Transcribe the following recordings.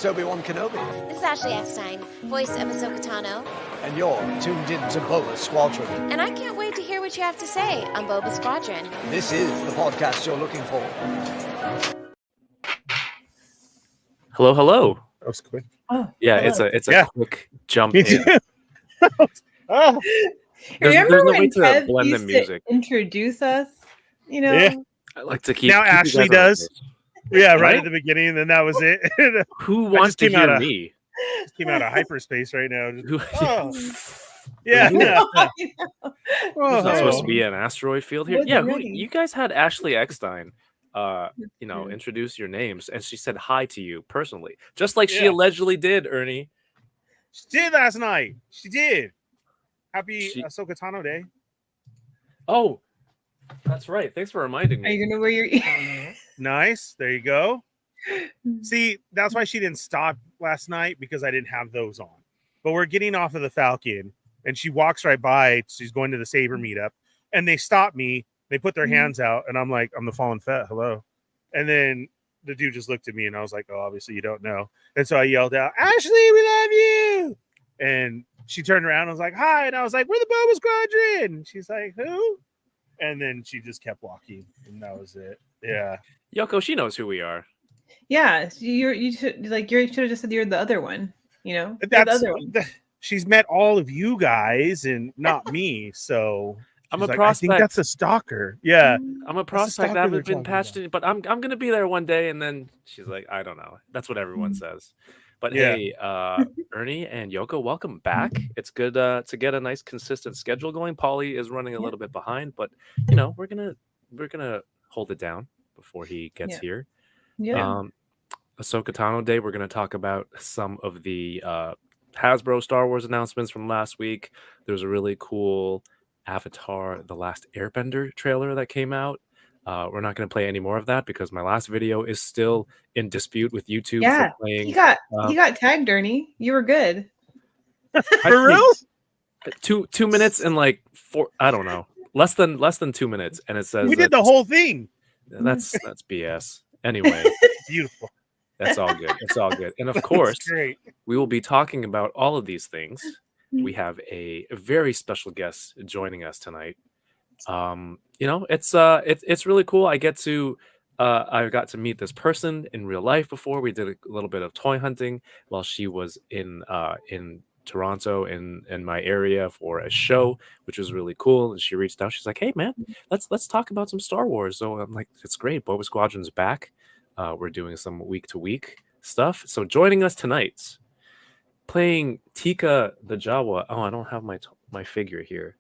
voice Obi-Wan Kenobi. This is Ashley Eckstein, voice of Ahsoka Tano. And you're tuned in to Boba Squadron. And I can't wait to hear what you have to say on Boba Squadron. This is the podcast you're looking for. Hello, hello. That was quick. Oh, Yeah, hello. it's a quick jump in. Oh, There's Remember no when way to Kev blend the used music. to introduce us? You know, Yeah. I like to keep Now keep you Ashley guys does. on yeah, Right? right at the beginning, and then that was it. pace. Who wants to came out hear of- me? Just came out of hyperspace right now. Just- Who, oh, yeah. Is that supposed to be an asteroid field here? What's Yeah, ready? you guys had Ashley Eckstein true. introduce your names, and she said hi to you personally, just like she Yeah. allegedly did, Ernie. She did last night. She did. Happy She- Ahsoka Tano Day. Oh, that's right. Thanks for reminding Are me. you gonna wear your? Nice. There you go. See, that's why she didn't stop last night, because I didn't have those on. But we're getting off of the Falcon, and she walks right by. She's going to the Saber meetup, and they stop me. They put their hands out, and I'm like, I'm the Fallen Fett. Hello. And then the dude just looked at me, and I was like, oh, obviously you don't know. And so I yelled out, Ashley, we love you. And she turned around and was like, hi. And I was like, we're the Boba Squadron. And she's like, who? And then she just kept walking, and that was it. Yeah. Yoko, she knows who we are. Yeah, you should have just said you're the other one. You know, You're That's the other one. she's met all of you guys and not me. So I'm she's a like, I think prospect. that's a stalker. Yeah. I'm a the prospect. stalker I they're haven't been talking patched in, but I'm gonna be there one day. And then she's like, I don't know. That's what everyone says. But Yeah. hey, Ernie and Yoko, welcome back. It's good to get a nice consistent schedule going. Polly is running a little bit behind, but you know we're gonna hold it down before he gets Yeah. here. Yeah. Ahsoka Tano Day. We're gonna talk about some of the Hasbro Star Wars announcements from last week. There's a really cool Avatar: The Last Airbender trailer that came out. We're not going to play any more of that because my last video is still in dispute with YouTube Yeah, for playing he got tagged, Ernie. You were good. For real? 2 minutes and like I don't know, less than 2 minutes, and it says We did the whole thing. that's BS. Anyway, Beautiful. that's all good. It's all good, and of That's course great. we will be talking about all of these things. We have a very special guest joining us tonight. You know, it's really cool. I got to meet this person in real life before. We did a little bit of toy hunting while she was in Toronto in my area for a show, which was really cool. And she reached out. She's like, "Hey man, let's talk about some Star Wars." So I'm like, "It's great. Boba Squadron's back. We're doing some week to week stuff." So joining us tonight, playing Teeka the Jawa. Oh, I don't have my figure here.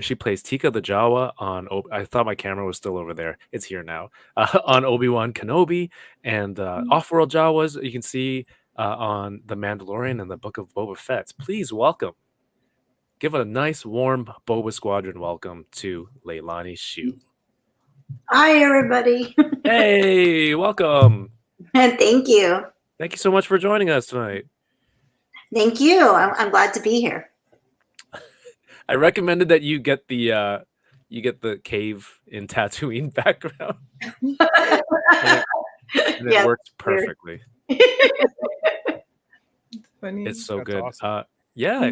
She plays Teeka the Jawa on. I thought my camera was still over there. It's here now. On Obi-Wan Kenobi and off-world Jawas. You can see on the Mandalorian and the Book of Boba Fett. Please welcome. Give a nice warm Boba Squadron welcome to Leilani Shiu. Hi, everybody. Hey, welcome. And thank you. Thank you so much for joining us tonight. Thank you. I'm glad to be here. I recommended that you get the cave in Tatooine background. And it Yeah, works weird. perfectly. Funny. It's so That's good. awesome. Yeah.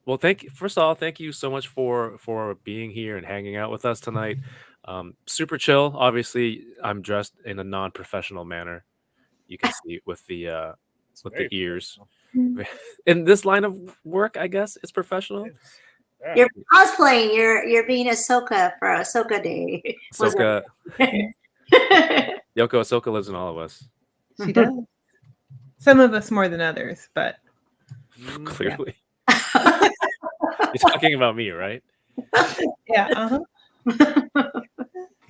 Well, first of all, thank you so much for being here and hanging out with us tonight. Super chill. Obviously, I'm dressed in a non-professional manner. You can see with the very ears. In this line of work, I guess it's professional. Yeah. You're cosplaying. You're being Ahsoka for Ahsoka Day. Was Ahsoka, it? Yoko Ahsoka lives in all of us. She does. Some of us more than others, but Clearly, you're talking about me, right? yeah.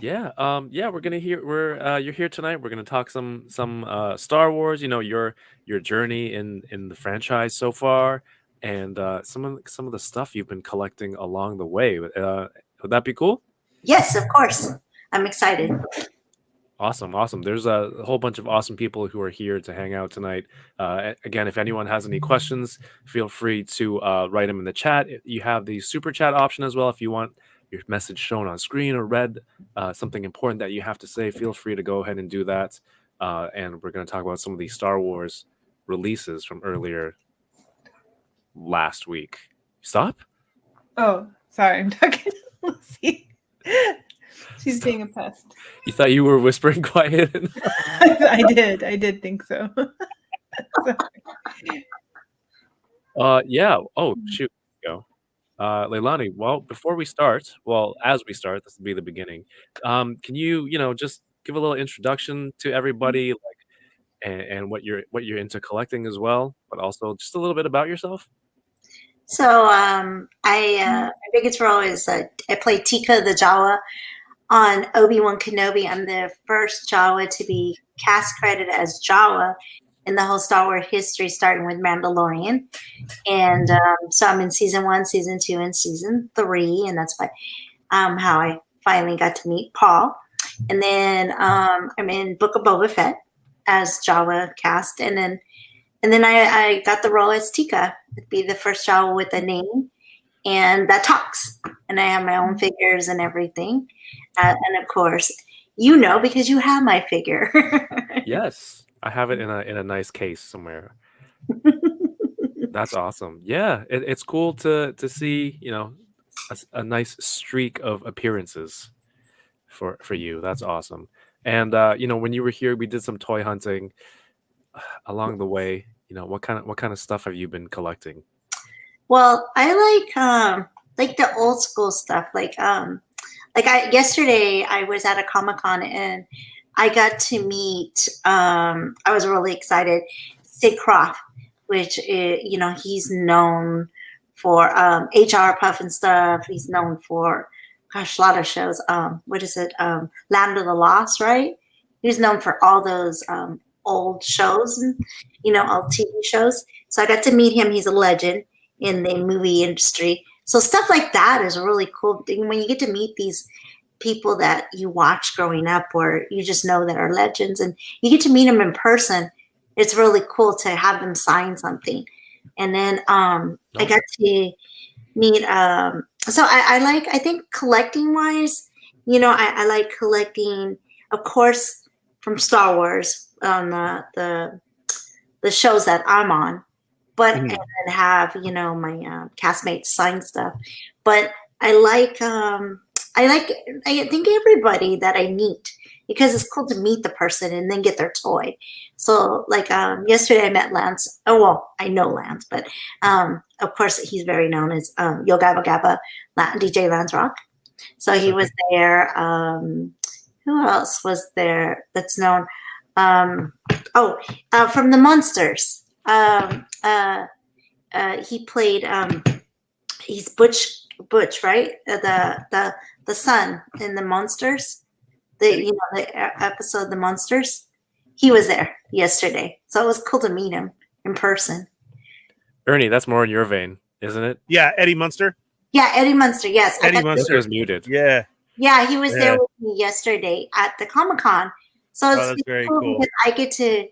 Yeah. We're gonna you're here tonight. We're gonna talk some Star Wars. You know, your journey in the franchise so far, and some of the stuff you've been collecting along the way. Would that be cool? Yes, of course. I'm excited. Awesome. There's a whole bunch of awesome people who are here to hang out tonight. Again, if anyone has any questions, feel free to write them in the chat. You have the super chat option as well. If you want your message shown on screen or read, something important that you have to say, feel free to go ahead and do that. and we're going to talk about some of the Star Wars releases from earlier last week. Stop. Oh, sorry. I'm talking to Lucy. She's being a pest. You thought you were whispering quiet? I did think so. Yeah. Oh, shoot. Go. Leilani, well, before we start, as we start, this will be the beginning. Can you, just give a little introduction to everybody, like, and what you're into collecting as well, but also just a little bit about yourself? So my biggest role is I play Teeka the Jawa on Obi-Wan Kenobi. I'm the first Jawa to be cast credited as Jawa in the whole Star Wars history, starting with Mandalorian. And so I'm in season 1, season 2, and season 3, and that's how I finally got to meet Paul. And then I'm in Book of Boba Fett as Jawa cast, and then I got the role as Teeka, to be the first Jawa with a name and that talks. And I have my own figures and everything, and of course, because you have my figure. Yes, I have it in a nice case somewhere. That's awesome. Yeah, it's cool to see a nice streak of appearances for you. That's awesome. And when you were here, we did some toy hunting along the way. What kind of stuff have you been collecting? Well, I like the old school stuff. Yesterday I was at a Comic-Con and I got to meet. I was really excited. Sid Croft, which is, he's known for HR Puff and stuff. He's known for a lot of shows. What is it? Land of the Lost, right? He's known for all those old shows and old TV shows. So I got to meet him. He's a legend in the movie industry. So stuff like that is a really cool thing when you get to meet these people that you watch growing up or you just know that are legends, and you get to meet them in person. It's really cool to have them sign something. And then I got to meet so I think collecting wise, I like collecting, of course, from Star Wars on the shows that I'm on, but and then have my castmates sign stuff. But I think everybody that I meet, because it's cool to meet the person and then get their toy. So yesterday I met Lance. Oh, well, I know Lance, but of course he's very known as Yo Gabba Gabba, DJ Lance Rock. So he was there. Who else was there that's known? From the Monsters. He played. He's Butch, right? The son in the Monsters. The episode The Monsters. He was there yesterday, so it was cool to meet him in person. Ernie, that's more in your vein, isn't it? Yeah, Eddie Munster. Yeah, Eddie Munster. Yes, Eddie Munster was muted. Yeah. Yeah, he was there with me yesterday at the Comic-Con. So it's very cool. because I get to,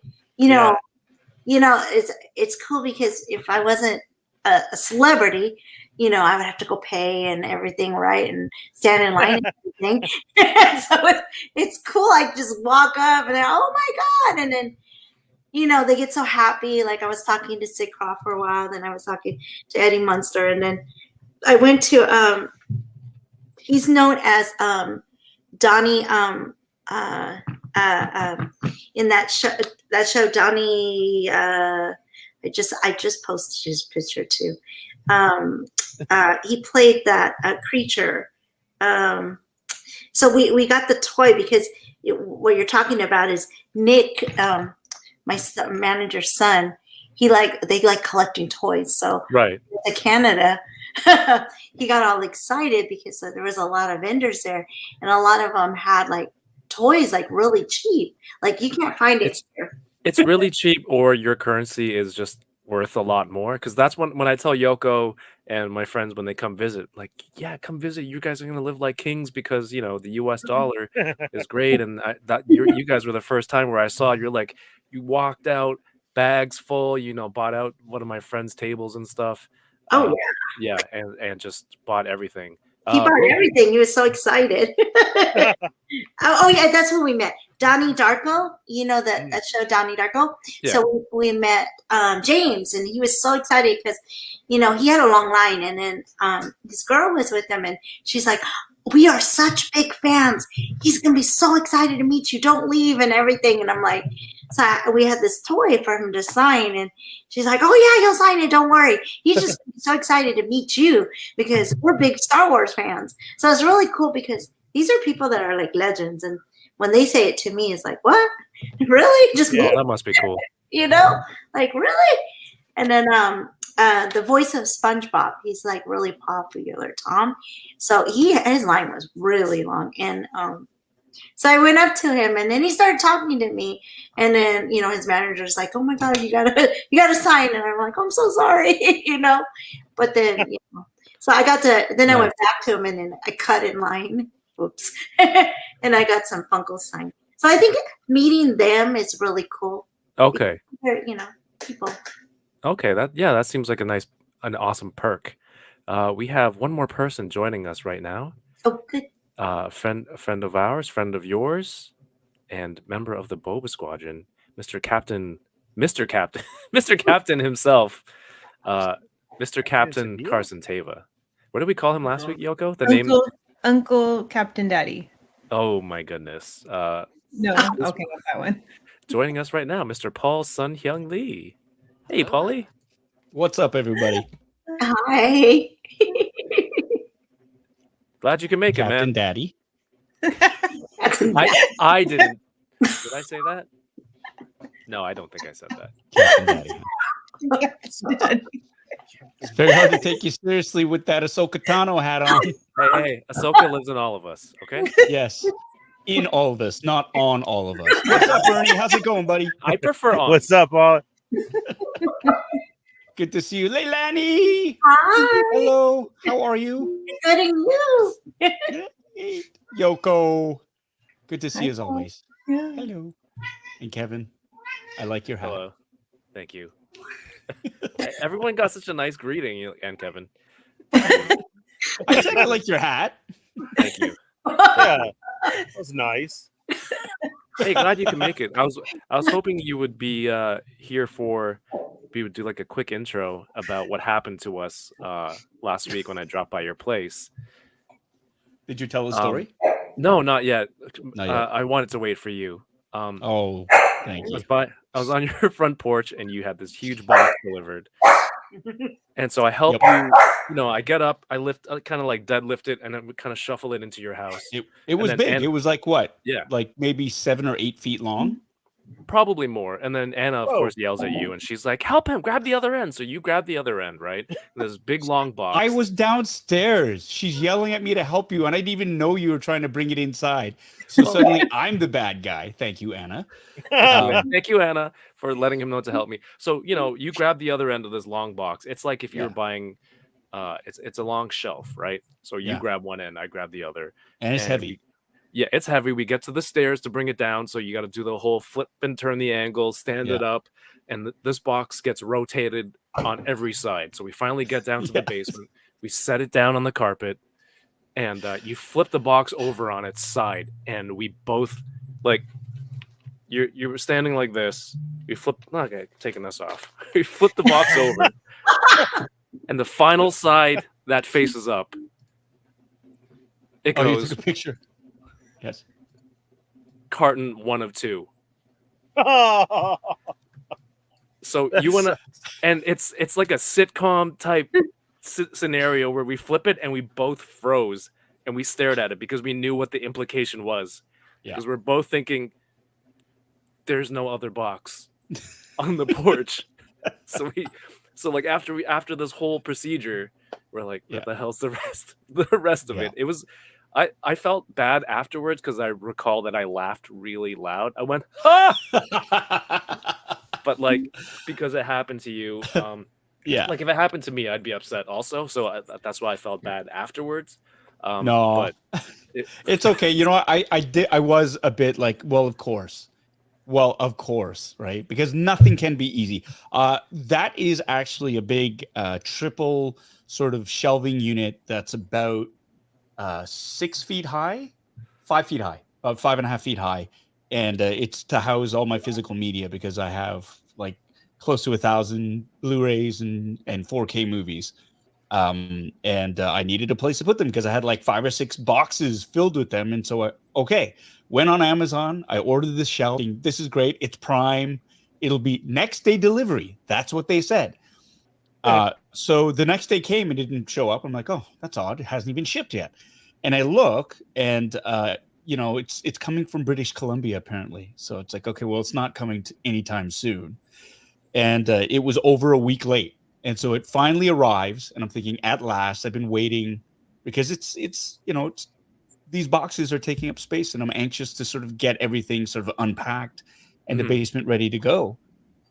it's cool because if I wasn't a celebrity, I would have to go pay and everything, right? And stand in line and everything. So it's cool. I just walk up and they're, oh my God. And then, they get so happy. Like I was talking to Sid Croft for a while, then I was talking to Eddie Munster. And then I went to, he's known as Donnie, in that show, Donnie, I just posted his picture too. He played that creature. So we got the toy because what you're talking about is Nick, my manager's son. They like collecting toys. So right to Canada, he got all excited because there was a lot of vendors there, and a lot of them had like toys like really cheap. Like you can't find it here. It's really cheap, or your currency is just worth a lot more. Because that's when I tell Yoko and my friends when they come visit, like, yeah, come visit. You guys are gonna live like kings because the U.S. dollar is great, and you guys were the first time where I saw you're like you walked out bags full, bought out one of my friends' tables and stuff. Oh yeah, and just bought everything. He bought Boba- everything. He was so excited. Oh yeah, that's when we met. Donnie Darko, you know that show Donnie Darko. Yeah. So we met James, and he was so excited because, he had a long line, and then this girl was with him, and she's like, "We are such big fans. He's gonna be so excited to meet you. Don't leave," and everything. And I'm like, we had this toy for him to sign, and she's like, "Oh yeah, he'll sign it. Don't worry. He's just so excited to meet you because we're big Star Wars fans." So it's really cool because these are people that are like legends, and when they say it to me, it's like, "What? Really? Just Yeah, me?" that must be cool. Like, really? And then the voice of SpongeBob, he's like really popular, Tom. So his line was really long, and so I went up to him, and then he started talking to me, and then his manager's like, "Oh my God, you gotta sign," and I'm like, "I'm so sorry," But then so I got to. Then I went back to him, and then I cut in line. Oops, and I got some Funkos signed. So I think meeting them is really cool. Okay. They're, people. Okay. That seems like an awesome perk. We have one more person joining us right now. Oh, good. A friend of ours, friend of yours, and member of the Boba Squadron, Mr. Captain himself, Mr. Captain deal. Carson Tava. What did we call him last week, Yoko? The name? Uncle Captain Daddy. Oh my goodness. No, okay, not that one. Joining us right now, Mr. Paul Sun-hyung Lee. Hey, Paulie. What's up, everybody? Hi. Glad you can make Captain it, man. Daddy. I didn't. Did I say that? No, I don't think I said that. Captain Daddy. It's very hard to take you seriously with that Ahsoka Tano hat on. Hey, Ahsoka lives in all of us, okay? Yes. In all of us, not on all of us. What's up, Bernie? How's it going, buddy? I prefer on. What's up, all? Good to see you. Leilani! Hi. Hello. How are you? Good and you. Great. Yoko. Good to see you as always. Yeah. Hello. And Kevin, I like your hat. Hello. Thank you. Everyone got such a nice greeting, and Kevin. I said I like your hat. Thank you. Yeah, that was nice. Hey, glad you can make it. I was hoping you would be here for. We would do like a quick intro about what happened to us last week when I dropped by your place. Did you tell the story? No, not yet. Not yet. I wanted to wait for you. Oh, thank you. I was on your front porch and you had this huge box delivered. And so I help you. I get up, I kind of like deadlift it, and then we kind of shuffle it into your house. It was big. It was like what? Yeah. Like maybe 7 or 8 feet long. Probably more. And then Anna, of course, yells at you and she's like, "Help him, grab the other end." So you grab the other end, right? And this big long box. I was downstairs. She's yelling at me to help you, and I didn't even know you were trying to bring it inside. So suddenly I'm the bad guy. Thank you, Anna. Thank you, Anna, for letting him know to help me. So, you grab the other end of this long box. It's like if you're buying it's a long shelf, right? So you grab one end, I grab the other. And it's heavy. It's heavy. We get to the stairs to bring it down, so you got to do the whole flip and turn the angle, stand it up, and this box gets rotated on every side. So we finally get down to the basement. We set it down on the carpet, and you flip the box over on its side, and we both you were standing like this. We flipped. Okay, taking this off. We flipped the box over, and the final side that faces up. It goes. You took a picture. Yes. Carton 1 of 2. So you want to, and it's like a sitcom type scenario where we flip it and we both froze and we stared at it because we knew what the implication was. Because we're both thinking, there's no other box on the porch. So after this whole procedure, we're like, what the hell's the rest of it? It was. I felt bad afterwards because I recall that I laughed really loud. I went, "Ha!" But because it happened to you, like if it happened to me, I'd be upset also. So that's why I felt bad afterwards. No, but it's okay. You know what? I was a bit like, well, of course, right? Because nothing can be easy. That is actually a big triple sort of shelving unit that's about 6 feet high, 5 feet high, about 5.5 feet high, and it's to house all my physical media because I have like close to 1,000 Blu-rays and 4K movies. And I needed a place to put them because I had like 5 or 6 boxes filled with them. And so I went on Amazon. I ordered this shelf. This is great. It's Prime. It'll be next day delivery. That's what they said. So the next day came and it didn't show up. I'm like, oh, that's odd. It hasn't even shipped yet. And I look and it's coming from British Columbia apparently. So it's like, okay, well, it's not coming anytime soon. And it was over a week late. And so it finally arrives, and I'm thinking, at last. I've been waiting because it's these boxes are taking up space, and I'm anxious to sort of get everything sort of unpacked and the basement ready to go.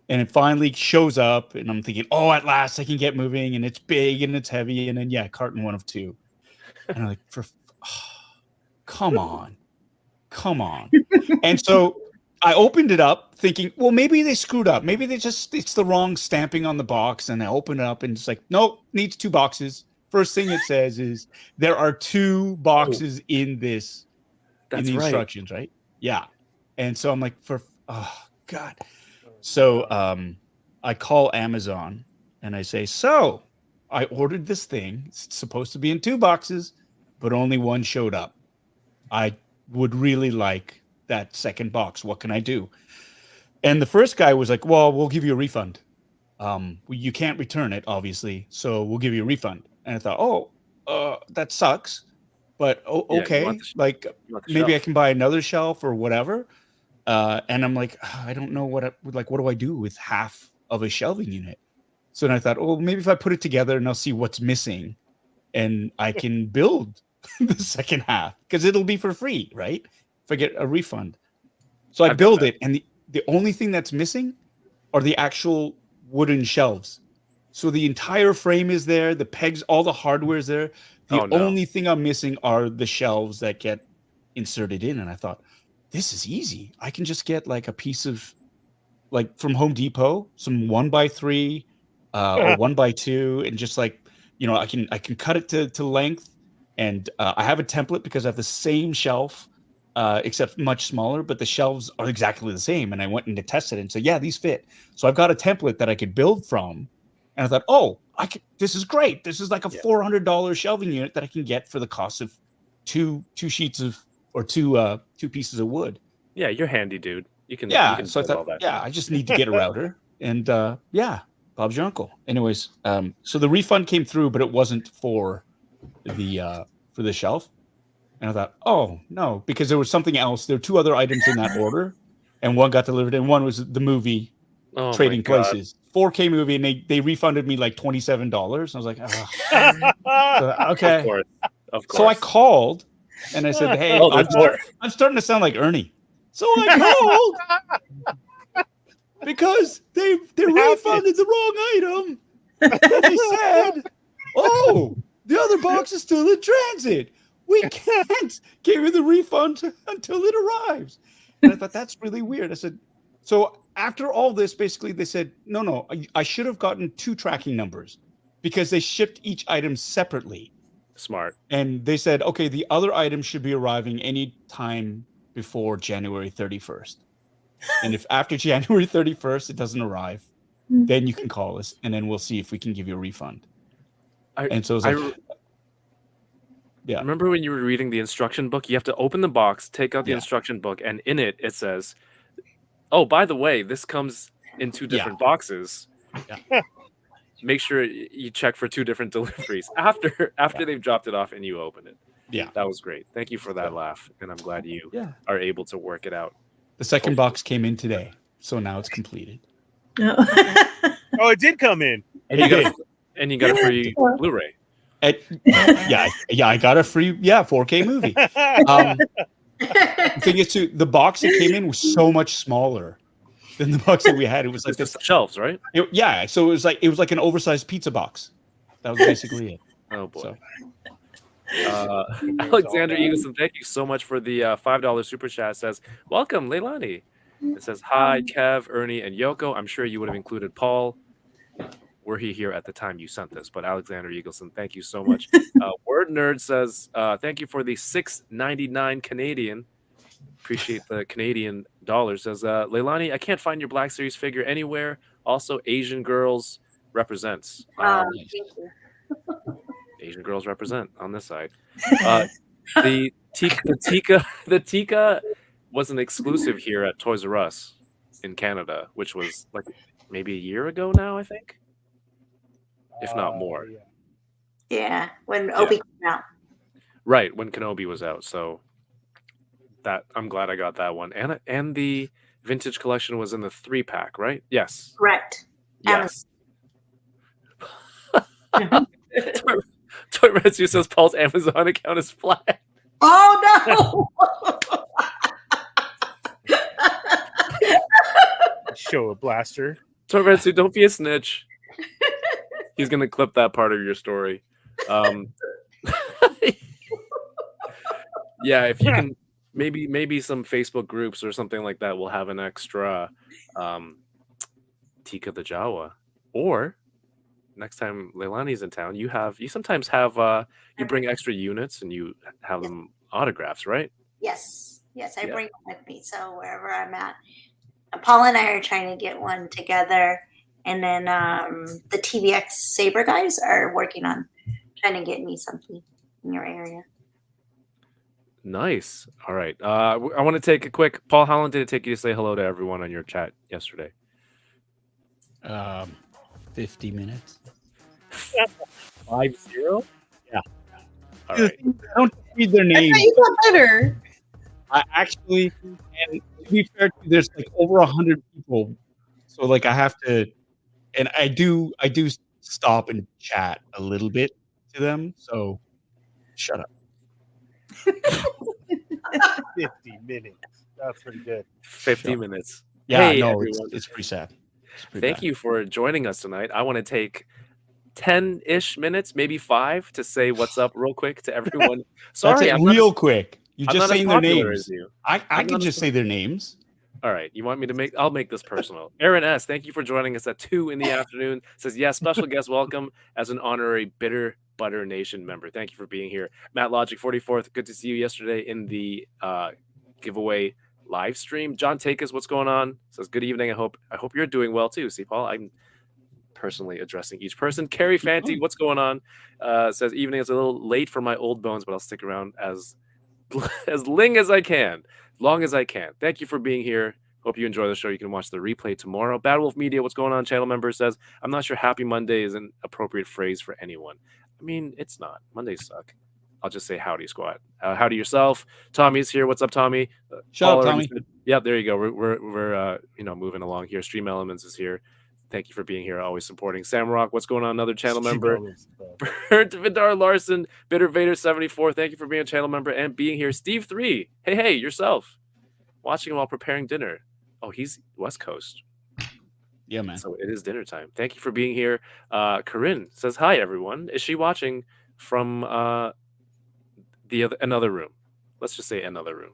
And it finally shows up, and I'm thinking, oh, at last I can get moving, and it's big and it's heavy, and then carton 1 of 2. And I'm like, come on. And so I opened it up thinking, well, maybe they screwed up. Maybe it's the wrong stamping on the box. And I open it up and it's like, nope, needs 2 boxes. First thing it says is there are 2 boxes in this, in the instructions, right? Yeah. And so I'm like, oh God. So I call Amazon and I say, so I ordered this thing. It's supposed to be in 2 boxes, but only 1 showed up. I would really like that second box. What can I do? And the first guy was like, well, we'll give you a refund. You can't return it, obviously, so we'll give you a refund. And I thought, that sucks, but okay, maybe I can buy another shelf or whatever. And I'm like, I don't know what do I do with half of a shelving unit? So then I thought, maybe if I put it together and I'll see what's missing and I can build the second half because it'll be for free, right? If I get a refund. So I build it, and the only thing that's missing are the actual wooden shelves. So the entire frame is there, the pegs, all the hardware is there. The only thing I'm missing are the shelves that get inserted in. And I thought, this is easy. I can just get like a piece of, like from Home Depot, some 1x3 or 1x2, and just like, I can cut it to length. And I have a template because I have the same shelf, except much smaller, but the shelves are exactly the same. And I went and tested it and said, yeah, these fit. So I've got a template that I could build from. And I thought, this is great. This is like a $400 shelving unit that I can get for the cost of two sheets of, or two pieces of wood. Yeah, you're handy, dude. You can. So I thought, all that. I just need to get a router. And Bob's your uncle. Anyways, so the refund came through, but it wasn't for the shelf. And I thought, oh no, because there was something else. There were 2 other items in that order, and one got delivered, and one was the movie Trading Places 4K movie, and they refunded me like $27. I was like, okay, of course. So I called and I said, hey, I'm starting to sound like Ernie. So I called because they refunded the wrong item. And they said, the other box is still in transit. We can't give you the refund until it arrives. And I thought, that's really weird. I said, so after all this, basically they said, no, I should have gotten 2 tracking numbers because they shipped each item separately. Smart. And they said, okay, the other item should be arriving any time before January 31st. And if after January 31st it doesn't arrive, then you can call us and then we'll see if we can give you a refund. And so it was like... Yeah. Remember when you were reading the instruction book? You have to open the box, take out the instruction book, and in it says, "Oh, by the way, this comes in 2 different boxes. Yeah. Make sure you check for 2 different deliveries after they've dropped it off and you open it." Yeah, that was great. Thank you for that laugh, and I'm glad you are able to work it out. The second box came in today, so now it's completed. It did come in, and you got a free Blu-ray. I got a free 4K movie. The thing is, too, the box that came in was so much smaller than the box that we had. It was like this shelves, right? So it was like an oversized pizza box. That was basically it. Oh boy. Alexander Eagleson, thank you so much for the $5 super chat. It says, welcome, Leilani. It says, hi, Kev, Ernie, and Yoko. I'm sure you would have included Paul. were he here at the time you sent this. But Alexander Eagleson, thank you so much. Word Nerd says, thank you for the $6.99 Canadian. Appreciate the Canadian dollars. Says, Leilani, I can't find your Black Series figure anywhere. Also, Asian girls represents. Thank you. Asian girls represent on this side. The Teeka was an exclusive here at Toys R Us in Canada, which was like maybe a year ago now, I think, if not more. Yeah, when Obi came out. Right, when Kenobi was out. So that I'm glad I got that one. And the vintage collection was in the 3-pack, right? Yes. Correct. Yes. Toy Retsu says Paul's Amazon account is flat. Oh no! Show a blaster. Toy Retsu, don't be a snitch. He's gonna clip that part of your story. Yeah, if you can, maybe some Facebook groups or something like that will have an extra Teeka the Jawa. Or next time Leilani's in town, you sometimes have you bring extra units and you have them autographs, right? Yes, I bring them with me. So wherever I'm at, Paul and I are trying to get one together, and then the TVX Saber guys are working on trying to get me something in your area. Nice. All right. I want to take a quick. Paul, how long did it take you to say hello to everyone on your chat yesterday? 50 minutes. 50? Yeah. All right. I don't read their I names. thought you got better. I actually, and to be fair, there's like over 100 people, so like I have to, and I do stop and chat a little bit to them. So shut up. 50 minutes. That's pretty good. 50 Sure. minutes. Yeah, Hey, no, everyone. it's pretty sad. Thank you for joining us tonight. I want to take 10-ish minutes, maybe 5, to say what's up real quick to everyone. Sorry, That's it, I'm not real quick. You I'm just not as saying their popular names. as you. I I'm could not just as- say their names. All right, you want me to I'll make this personal. Aaron S., thank you for joining us at 2 in the afternoon. Says, yes, special guest welcome as an honorary Bitter Butter Nation member. Thank you for being here. Matt Logic 44th, good to see you yesterday in the giveaway live stream. John Takus, what's going on? Says, good evening. I hope you're doing well too. See, Paul, I'm personally addressing each person. Carrie Fanti, what's going on? Says, evening is a little late for my old bones, but I'll stick around as long as I can. Thank you for being here. Hope you enjoy the show. You can watch the replay tomorrow. Bad Wolf Media, what's going on? Channel member says, I'm not sure Happy Monday is an appropriate phrase for anyone. I mean, it's not. Mondays suck. I'll just say howdy, squad. Howdy yourself. Tommy's here. What's up, Tommy? Shut up, Tommy. Yeah, there you go. We're moving along here. Stream Elements is here. Thank you for being here, always supporting Samrock. What's going on? Another channel member. Bernd Vidar Larson, Bitter Vader 74. Thank you for being a channel member and being here. Steve 3. Hey, yourself. Watching while preparing dinner. Oh, he's West Coast. Yeah, man. So it is dinner time. Thank you for being here. Corinne says, hi, everyone. Is she watching from another room? Let's just say another room.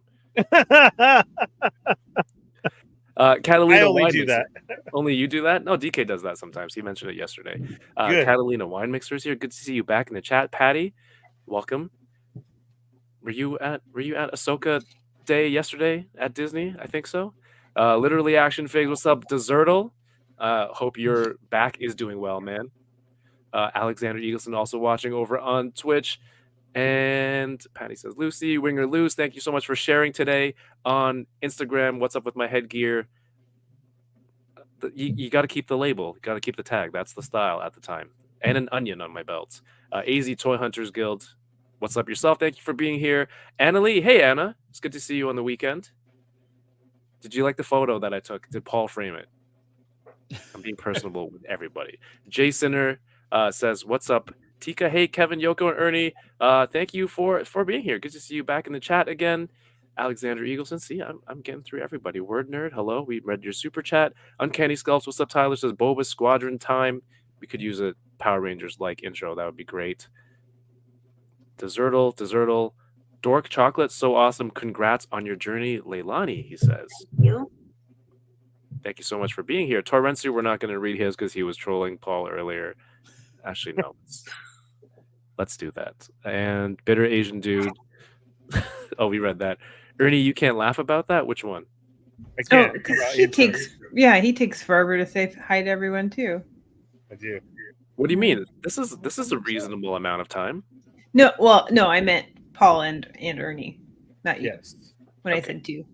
Catalina, I only do that. Only you do that? No, DK does that sometimes. He mentioned it yesterday. Good. Catalina Wine Mixers here. Good to see you back in the chat. Patty, welcome. Were you at Ahsoka Day yesterday at Disney? I think so. Literally Action Figs. What's up, Desertal? Hope your back is doing well, man. Alexander Eagleson also watching over on Twitch. And Patty says, Lucy, Winger Loose, thank you so much for sharing today on Instagram. What's up with my headgear? You got to keep the label. You got to keep the tag. That's the style at the time. And an onion on my belt. AZ Toy Hunters Guild. What's up yourself? Thank you for being here. Anna Lee. Hey, Anna. It's good to see you on the weekend. Did you like the photo that I took? Did Paul frame it? I'm being personable with everybody. Jay Sinner says, what's up, Teeka? Hey, Kevin, Yoko, and Ernie. Thank you for being here. Good to see you back in the chat again. Alexander Eagleson. See, I'm getting through everybody. Word Nerd, hello. We read your super chat. Uncanny Sculpts. What's up, Tyler? Says Boba Squadron time. We could use a Power Rangers like intro. That would be great. Desertal. Dork Chocolate, so awesome. Congrats on your journey, Leilani, he says. You? Thank you so much for being here. Torrensu, we're not going to read his because he was trolling Paul earlier. Actually, no. Let's do that. And Bitter Asian Dude. Oh, we read that. Ernie, you can't laugh about that? Which one? I Oh, can't. because he takes forever to say hi to everyone too. I do. What do you mean? This is a reasonable amount of time. No, I meant Paul and Ernie, not you. Yes. When I Okay. said two.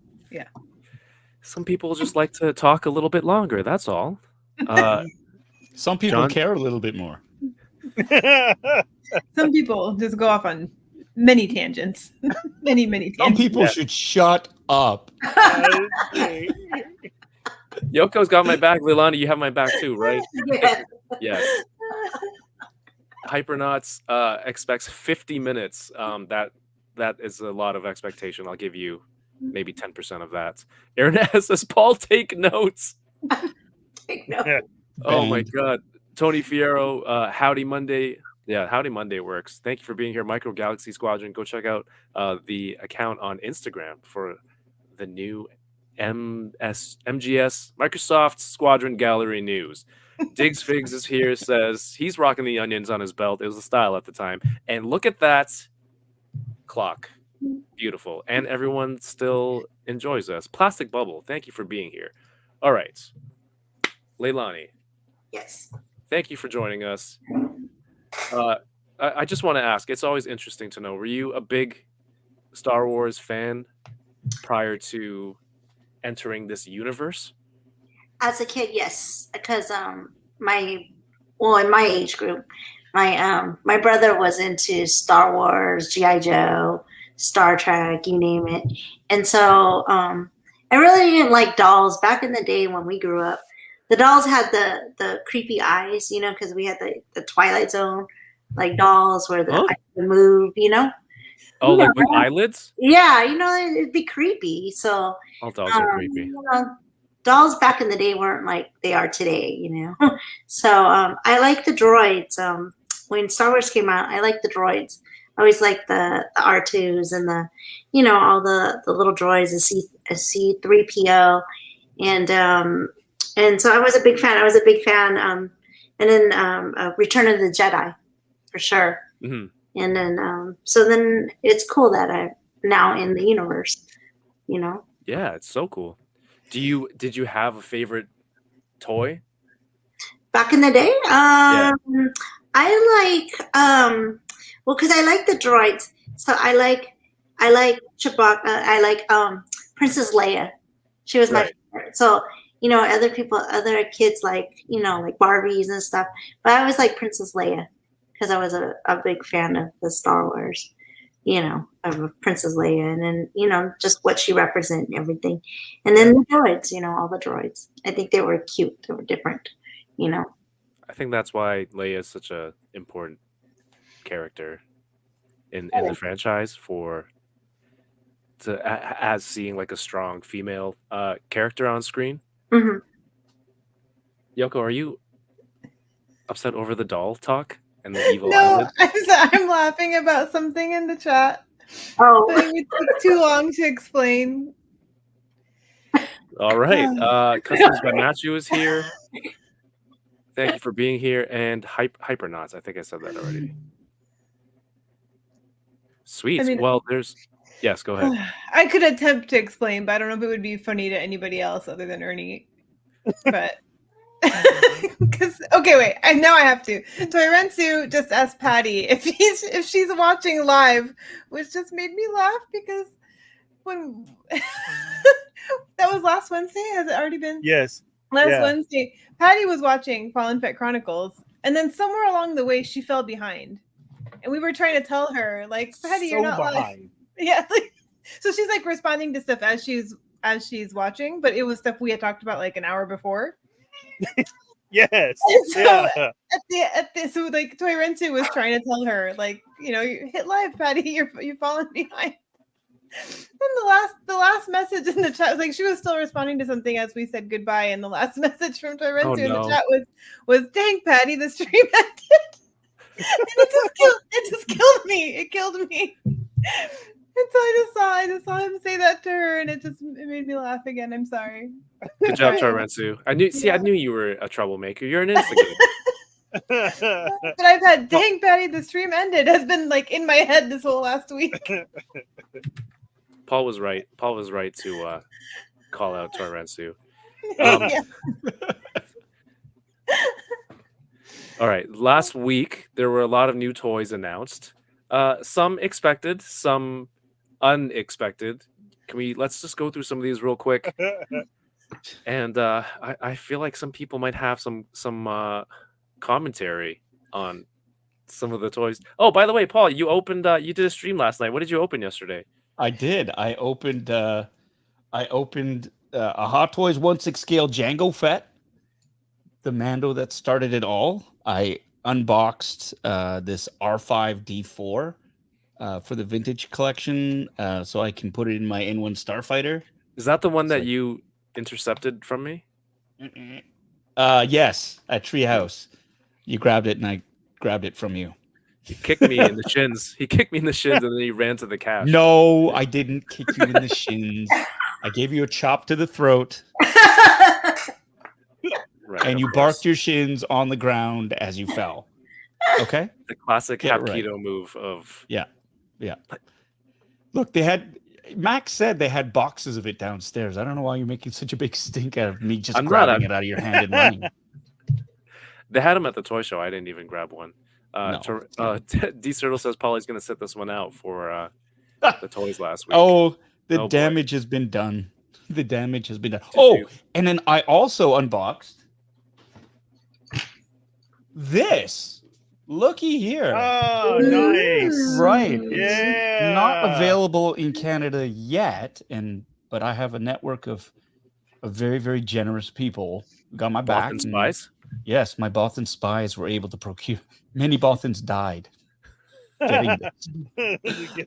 Some people just like to talk a little bit longer. That's all. Some people John? care a little bit more. Some people just go off on many tangents. many Some tangents. people should shut up. Yoko's got my back. Leilani, you have my back too, right? Yeah. Yes. Hypernauts expects 50 minutes. That is a lot of expectation. I'll give you maybe 10% of that. Aaron says, Paul, take notes. Take note. Oh my Banned. God. Tony Fierro, Howdy Monday. Yeah, Howdy Monday works. Thank you for being here. Micro Galaxy Squadron. Go check out the account on Instagram for the new MGS Microsoft Squadron Gallery news. Diggs Figs is here, says he's rocking the onions on his belt. It was the style at the time. And look at that clock. Beautiful. And everyone still enjoys us. Plastic Bubble, thank you for being here. All right. Leilani, Yes. thank you for joining us. I just want to ask, it's always interesting to know, were you a big Star Wars fan prior to entering this universe? As a kid, yes, because in my age group, my brother was into Star Wars, G.I. Joe, Star Trek, you name it, and so I really didn't like dolls back in the day when we grew up. The dolls had the creepy eyes, because we had the Twilight Zone like dolls where the eyes would move, Oh, like with eyelids? Yeah, it'd be creepy. So All dolls are creepy. Dolls back in the day weren't like they are today, So I like the droids. When Star Wars came out, I liked the droids. I always liked the R2s and the, all the little droids, the C3PO, and so I was a big fan. And then Return of the Jedi, for sure. Mm-hmm. And then so then it's cool that I'm now in the universe, Yeah, it's so cool. Did you have a favorite toy? Back in the day, Yeah. I like because I like the droids. So I like Chewbacca. I like Princess Leia. She was my Right. favorite. So other kids like like Barbies and stuff. But I always like Princess Leia because I was a big fan of the Star Wars. Of Princess Leia, and then just what she represented and everything, and then the droids, all the droids. I think they were cute. They were different, I think that's why Leia is such a important character in the franchise as seeing like a strong female character on screen. Mm-hmm. Yoko, are you upset over the doll talk and the evil No, eyelid? I'm laughing about something in the chat. Oh, But it would take too long to explain. All right. Customs by Matthew is here. Thank you for being here. And Hypernauts. I think I said that already. Sweet. I mean- Well, yes, go ahead. I could attempt to explain, but I don't know if it would be funny to anybody else other than Ernie. But because wait, now I have to. Toyrensu just asked Patty if she's watching live, which just made me laugh because when that was last Wednesday. Has it already been? Yes. Last Wednesday, Patty was watching Fallen Pet Chronicles, and then somewhere along the way, she fell behind, and we were trying to tell her, like, Patty, you're not live. behind. Yeah, so she's like responding to stuff as she's watching, but it was stuff we had talked about like an hour before. Yes. So Yeah. so like Toyrensu was trying to tell her, like, you hit live, Patty, you're falling behind. And the last message in the chat was like she was still responding to something as we said goodbye, and the last message from Toyrensu in the chat was dang, Patty, the stream ended. And it just killed me. It killed me. I just saw him say that to her, and it made me laugh again. I'm sorry. Good job, Right. Torrensu. I knew you were a troublemaker. You're an instigator. But I've had, dang, Patty, the stream ended has been like in my head this whole last week. Paul was right. Paul was right to call out Torrensu. Yeah. All right. Last week there were a lot of new toys announced. Some expected, some unexpected. Let's just go through some of these real quick. And I feel like some people might have some commentary on some of the toys. Oh, by the way, Paul, you did a stream last night. What did you open yesterday? I did. I opened a Hot Toys 1/6 scale Jango Fett, the Mando that started it all. I unboxed this R5D4 for the vintage collection, so I can put it in my N1 Starfighter. Is that the one that you intercepted from me? Yes, at Treehouse. You grabbed it, and I grabbed it from you. He kicked me in the shins. He kicked me in the shins, and then he ran to the cache. No, I didn't kick you in the shins. I gave you a chop to the throat, Right, and of you course. barked your shins on the ground as you fell. Okay? The classic Get it right. Hapkido move of Yeah. Look, Max said they had boxes of it downstairs. I don't know why you're making such a big stink out of me just I'm not, grabbing it out of your hand and running. They had them at the toy show. I didn't even grab one. No. D Turtle says Polly's going to set this one out for the toys last week. Oh, the Oh, boy. damage has been done. The damage has been done. Did Oh, you- and then I also unboxed this. Looky here. Oh, nice. Right. Yeah. Not available in Canada yet, but I have a network of very, very generous people who got my back. Bothan and- Spies? Yes, my Bothan spies were able to procure. Many Bothans died. Getting this.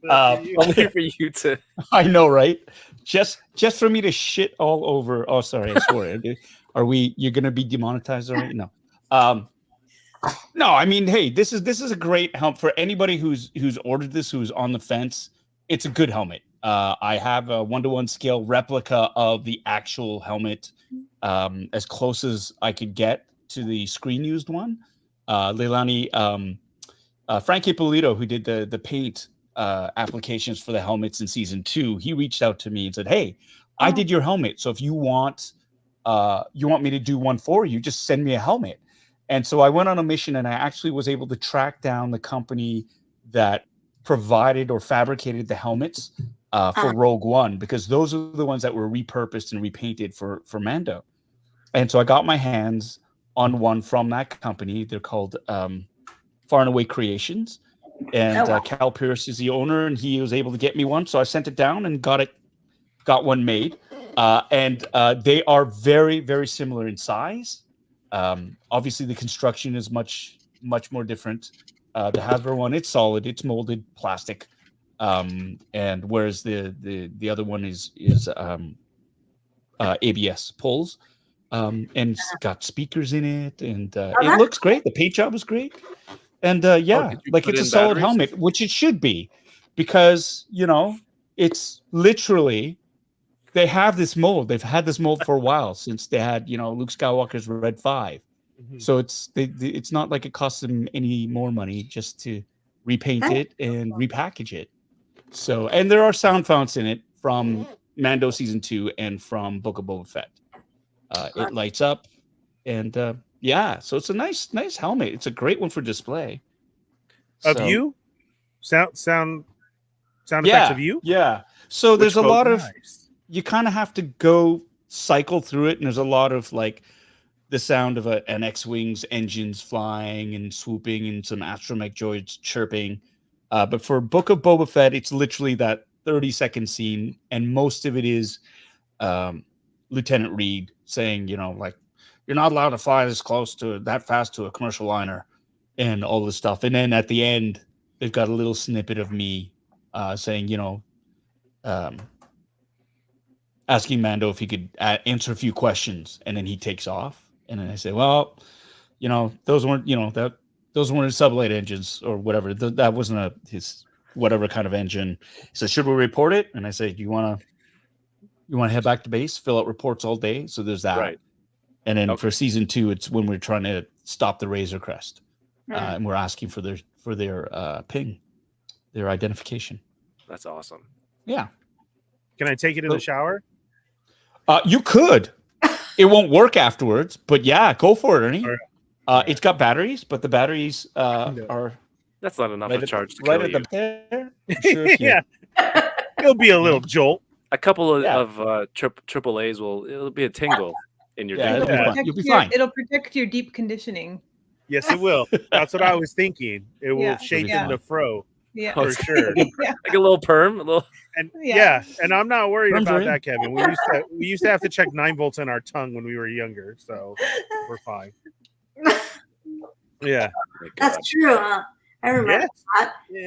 Only for you to. I know, right? Just for me to shit all over. Oh, sorry, I swore. You're gonna be demonetized already? No. No, I mean, hey, this is a great helmet for anybody who's ordered this, who's on the fence. It's a good helmet. I have a 1-to-1 scale replica of the actual helmet, as close as I could get to the screen used one. Leilani, Frank Ippolito, who did the paint applications for the helmets in season 2, he reached out to me and said, "Hey, I did your helmet, so if you want me to do one for you, just send me a helmet." And so I went on a mission, and I actually was able to track down the company that provided or fabricated the helmets for Rogue One, because those are the ones that were repurposed and repainted for Mando. And so I got my hands on one from that company. They're called Far and Away Creations, and Cal Pierce is the owner, and he was able to get me one. So I sent it down and got one made. And they are very, very similar in size. Obviously, the construction is much more different. The Hasbro one, it's solid, it's molded plastic, and whereas the other one is ABS pulls, and it's got speakers in it, and it looks great. The paint job is great, and did you like put it's a in solid batteries? helmet, which it should be, because it's literally. They have this mold. They've had this mold for a while, since they had, Luke Skywalker's Red 5. Mhm. So it's not like it costs them any more money just to repaint it and repackage it. So, and there are sound founts in it from Mando season 2 and from Book of Boba Fett. It lights up, and so it's a nice helmet. It's a great one for display. Of So- you? Sound effects of you? Yeah. So there's a Which lot quote? of. Nice. You kind of have to go cycle through it, and there's a lot of like the sound of an X-wing's engines flying and swooping, and some astromech droids chirping. But for Book of Boba Fett, it's literally that 30-second scene, and most of it is Lieutenant Reed saying, like, "You're not allowed to fly that fast to a commercial liner," and all this stuff. And then at the end, they've got a little snippet of me saying, asking Mando if he could answer a few questions, and then he takes off. And then I say, "Well, those weren't, those weren't his sublight engines or whatever. That wasn't his whatever kind of engine. He says, should we report it? And I say, you want to head back to base, fill out reports all day? So there's that. Right. And then Okay. for season 2, it's when we're trying to stop the Razor Crest, and we're asking for their ping, their identification. That's awesome. Yeah. Can I take it in the shower? You could. It won't work afterwards, but yeah, go for it, Ernie. All right. It's got batteries, but the batteries are That's not enough right of a charge to right kill at you. the pair. Sure, Yeah. It'll be a little jolt. A couple of, Yeah. triple A's it'll be a tingle in your Yeah, ding it'll be dong. fine. You'll be fine. It'll protect your deep conditioning. Yes, it will. That's what I was thinking. It will Yeah. shake Yeah. in the fro Yeah. Oh, for sure. Like a little perm, a little. And Yeah. and I'm not worried Perms are about in. that, Kevin. We used to have to check 9 volts in our tongue when we were younger, so we're fine. Yeah. Oh my God. That's true, huh? I remember Yes. that. Yeah.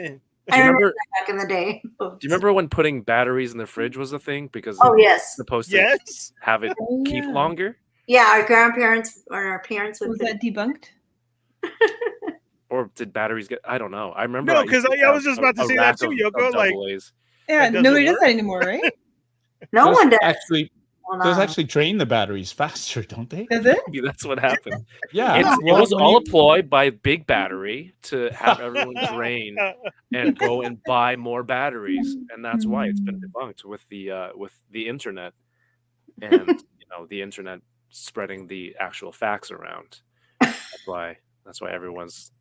I you remember remember- that back in the day. Do you remember when putting batteries in the fridge was a thing because Oh it's yes, supposed to Yes. have it Oh, keep yeah. longer? yeah. Our grandparents or our parents would Was put that debunked? Or did batteries get? I don't know. I remember. No, used 'cause to I was have just about to a say that rack too, of Yoko, like- double A's. Yeah, That doesn't nobody does work? that anymore, right? no one does. Actually, Well, those no. actually drain the batteries faster, don't they? Does it? Maybe that's what happened. Yeah. It well, was when all you- a ploy by Big Battery to have everyone drain and go and buy more batteries, and that's why it's been debunked with the internet and the internet spreading the actual facts around. That's why everyone's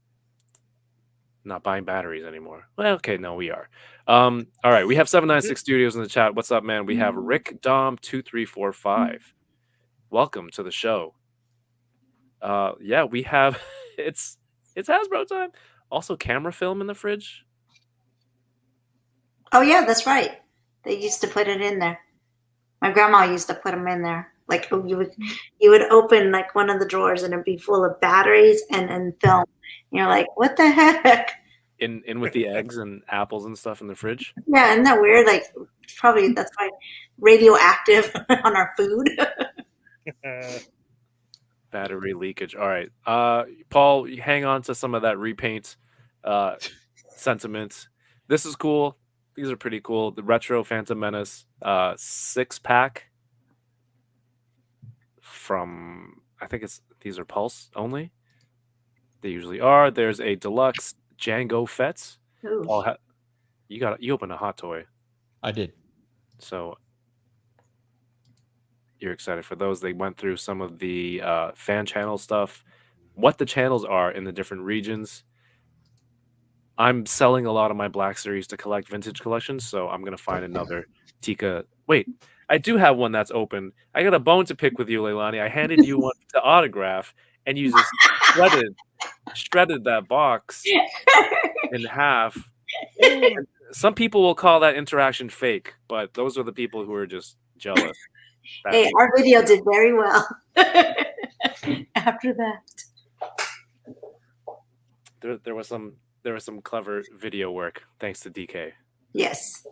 not buying batteries anymore. Well, okay, no, we are. All right, we have 796 Studios in the chat. What's up, man? We have Rick Dom 2345. Welcome to the show. Yeah, we have it's Hasbro time. Also, camera film in the fridge. Oh yeah, that's right. They used to put it in there. My grandma used to put them in there. Like you would open like one of the drawers and it'd be full of batteries and film. And you're like, what the heck? In with the eggs and apples and stuff in the fridge. Yeah, isn't that weird? Like probably that's why radioactive on our food. Battery leakage. All right. Paul, you hang on to some of that repaint sentiment. This is cool. These are pretty cool. The retro Phantom Menace 6-pack from, I think these are Pulse only. They usually are. There's a deluxe Django Fett. Ooh. Paul, you opened a hot toy, I did. so you're excited for those. They went through some of the fan channel stuff, what the channels are in the different regions. I'm selling a lot of my Black Series to collect vintage collections, so I'm going to find another Teeka. Wait, I do have one that's open. I got a bone to pick with you, Leilani. I handed you one to autograph, and you just shredded that box in half. And some people will call that interaction fake, but those are the people who are just jealous. Hey, our video did very well after that. There was some clever video work thanks to DK. Yes.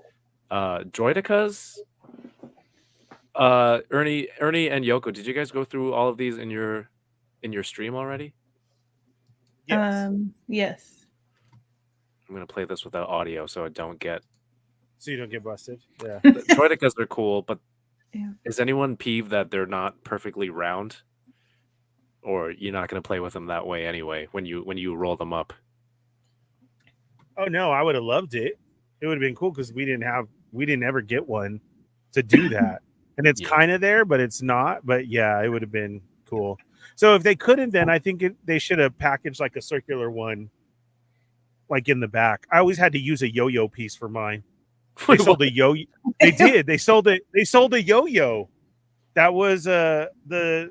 Droidicas. Ernie and Yoko, did you guys go through all of these in your stream already? Yes. Yes. I'm gonna play this without audio so I don't get. So you don't get busted. Yeah. Droidicas are cool, but Yeah. is anyone peeved that they're not perfectly round? Or you're not gonna play with them that way anyway when you roll them up? Oh no, I would have loved it. It would have been cool because we didn't ever get one to do that. And it's Yeah. kind of there, but it's not. But yeah, it would have been cool. So if they couldn't, then I think they should have packaged like a circular one, like in the back. I always had to use a yo-yo piece for mine. They sold a yo. They did. They sold it. They sold a yo-yo. That was the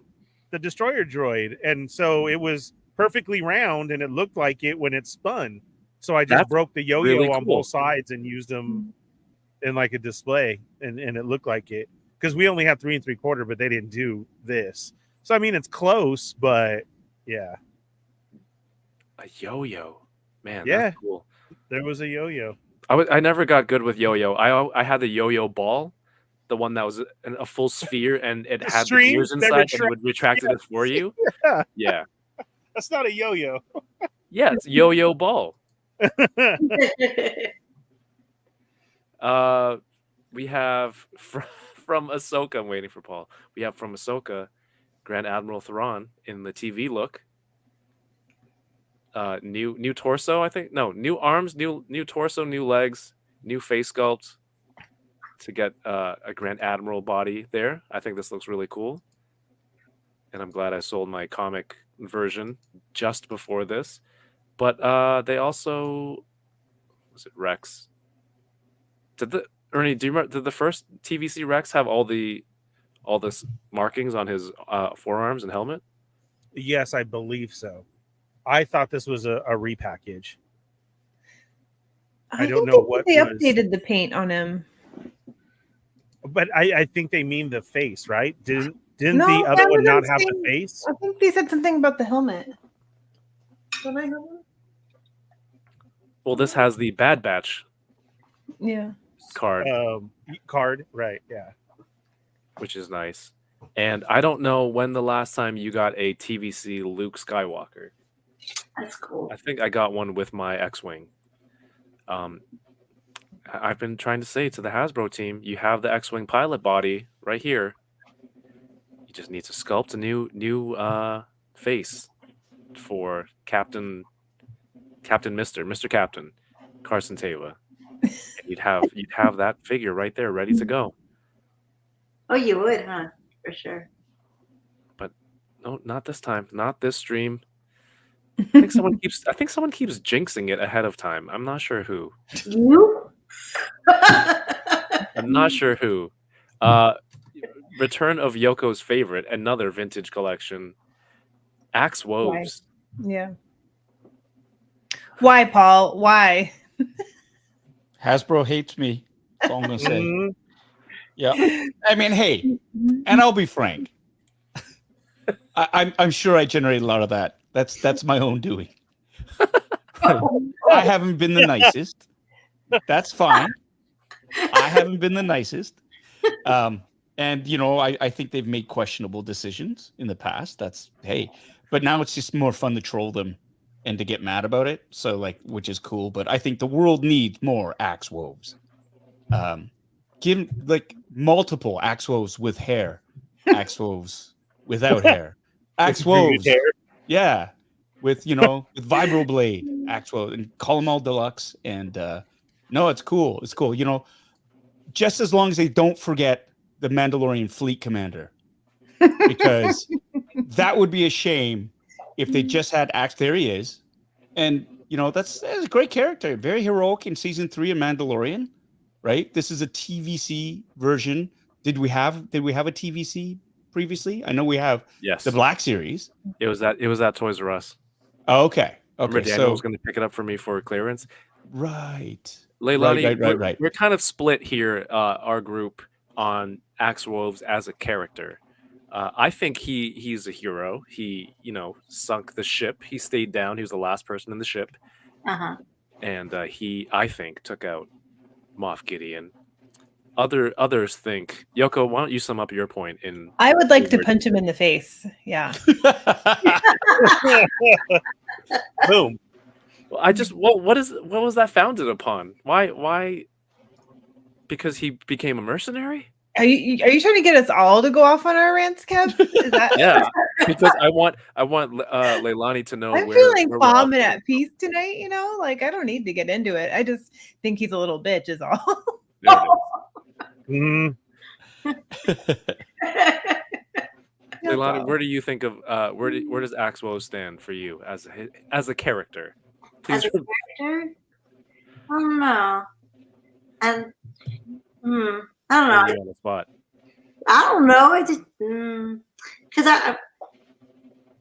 destroyer droid, and so it was perfectly round, and it looked like it when it spun. So I just That's broke the yo-yo really on cool. both sides and used them in like a display, and it looked like it because we only had 3 3/4, but they didn't do this. So I mean, it's close, but yeah, A yo-yo, man. Yeah. That's cool. there was a yo-yo. I never got good with yo-yo. I had the yo-yo ball, the one that was a full sphere and it The had the string gears that inside and it would retracted it for you. Yeah. Yeah, That's not a yo-yo. yeah, it's yo-yo ball. We have from Ahsoka. I'm waiting for Paul. We have from Ahsoka, Grand Admiral Thrawn in the TV look. New torso, I think. No, new arms, new torso, new legs, new face sculpt to get a Grand Admiral body there. I think this looks really cool. And I'm glad I sold my comic version just before this. But they also, was it Rex? Ernie, do you remember, did the first TVC Rex have all this markings on his forearms and helmet? Yes, I believe so. I thought this was a repackage. I don't know what they was- updated the paint on him. But I think they mean the face, right? Didn't No, the other that one was not have the insane. face? I think they said something about the helmet. Don't I have one? Well, this has the Bad Batch Yeah. card, Card, right? Yeah. which is nice. And I don't know when the last time you got a TVC Luke Skywalker. That's cool. I think I got one with my X-Wing. I've been trying to say to the Hasbro team, you have the X-Wing pilot body right here. You just need to sculpt a new face for Captain Mr. Captain Carson Teva. You'd have that figure right there ready to go. Oh, you would, huh? For sure. No, not this time. Not this stream. I think someone keeps jinxing it ahead of time. I'm not sure who. You? I'm not sure who. Return of Yoko's favorite, another vintage collection. Axe Woves. Yeah. Why, Paul? Why? Hasbro hates me. That's all I'm gonna say. Mhm. Yeah. I mean, hey, and I'll be frank. I'm sure I generate a lot of that. That's my own doing. I haven't been the nicest. That's fine. I haven't been the nicest. And I think they've made questionable decisions in the past. But now it's just more fun to troll them and to get mad about it. So which is cool. But I think the world needs more Axe Woves. Give multiple Axe Woves with hair, Axe Woves without hair, Axe Woves, yeah, with vibroblade Axe Woves, and call them all deluxe. And no, it's cool. It's cool. Just as long as they don't forget the Mandalorian fleet commander, because that would be a shame if they just had Axe. There he is, and that's a great character, very heroic in season 3 of Mandalorian. Right, this is a TVC version. Did we have a TVC previously? I know we have. Yes, the Black Series. It was at Toys R Us. Oh, okay. Remember Daniel was going to pick it up for me for clearance. Right. Leilani, Right. We're kind of split here, our group, on Axe Woves as a character. I think he's a hero. He, sunk the ship. He stayed down. He was the last person in the ship. Uh-huh. And he, I think, took out Moff Gideon. Others think, Yoko, why don't you sum up your point in... I would like to punch him in the face. Yeah. Boom. Well, what was that founded upon? Why? Because he became a mercenary? Are you trying to get us all to go off on our rants, Kev? Is that... Yeah, because I want Leilani to know. I'm feeling calm and at peace tonight. I don't need to get into it. I just think he's a little bitch, is all. Mm. Leilani, where do you think of where does Axe Woves stand for you as a character? Please. As a character? I don't know. And I don't know. On the spot. I don't know. I just because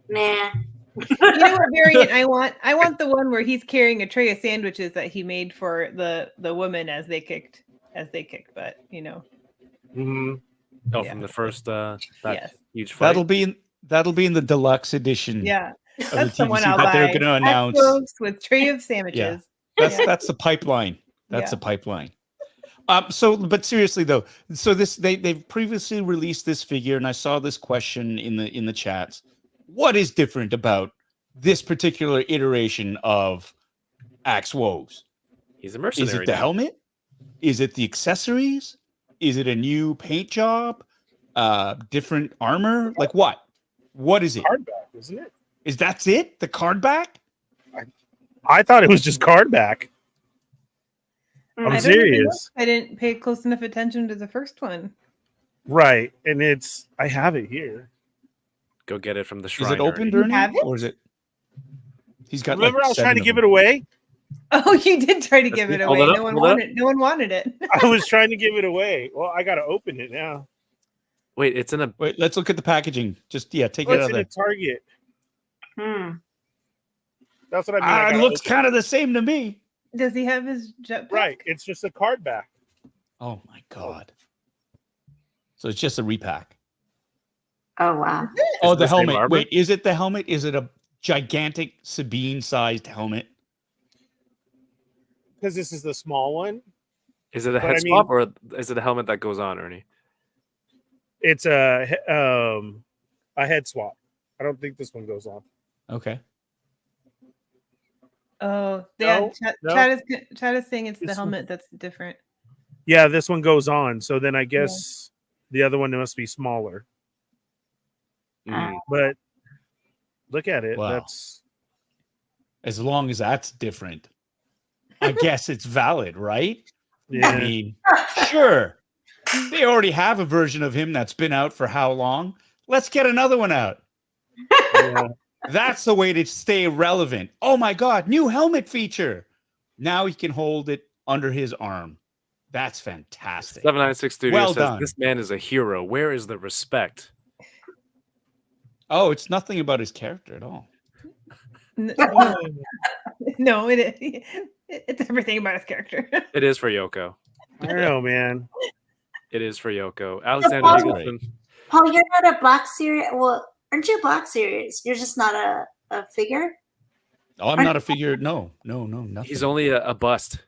nah. You know what variant I want? I want the one where he's carrying a tray of sandwiches that he made for the women as they kicked butt. Mm-hmm. Oh, Yeah. from the first Yes. huge fight. That'll be in the deluxe edition. Yeah, of that's the the one TVC I'll that buy. they're going to announce. Axe Woves with tray of sandwiches. That's the pipeline. That's Yeah. the pipeline. But seriously though, so they've previously released this figure, and I saw this question in the chats. What is different about this particular iteration of Axe Woves? He's a mercenary. Is it the helmet? Is it the accessories? Is it a new paint job? Different armor? Like what? What is it? Card back, isn't it? Is that's it? The card back? I thought it was just card back. I'm I don't even know. serious. I didn't pay close enough attention to the first one. Right. And I have it here. Go get it from the shrine. Is it opened, You Ernie? have it? Or is it? He's got. Remember, like I was trying to 7 give of it away. Oh, you did try to Let's give see. it Hold away. it up, No one hold it up. wanted. No one wanted it. I was trying to give it away. Well, I got to open it now. Wait, it's in a. Wait, let's look at the packaging. Just take Oh, it it's out in of a there. Target. Hmm. That's what I mean. I It gotta looks open kind of the same to me. Does he have his jetpack? it. Right. It's just a card back. Oh my god. So it's just a repack. Oh wow. Oh, it the the same helmet. armor? Wait, is it the helmet? Is it a gigantic Sabine-sized helmet? Because this is the small one. Is it a But head I swap or is it a helmet that goes on, Ernie? It's a head swap. I don't think this one goes on. Okay. Oh, yeah. No, no. Chad is saying it's the This one- helmet that's different. Yeah, this one goes on. So then I guess the other one must be smaller. Mm. But look at it. Wow. That's As long as that's different, I guess it's valid, right? I yeah. mean, sure. They already have a version of him that's been out for how long? Let's get another one out. Yeah. That's the way to stay relevant. Oh my God, new helmet feature. Now he can hold it under his arm. That's fantastic. 796 Studio Well says done. this man is a hero. Where is the respect? Oh, it's nothing about his character at all. No, it's everything about his character. It is for Yoko. I don't know, man. It is for Yoko. Alexander Paul- Eagleton. Paul, you're not a Black Series. Well, aren't you a Black Series? You're just not a figure. Oh, I'm not a figure. No, nothing. He's only a bust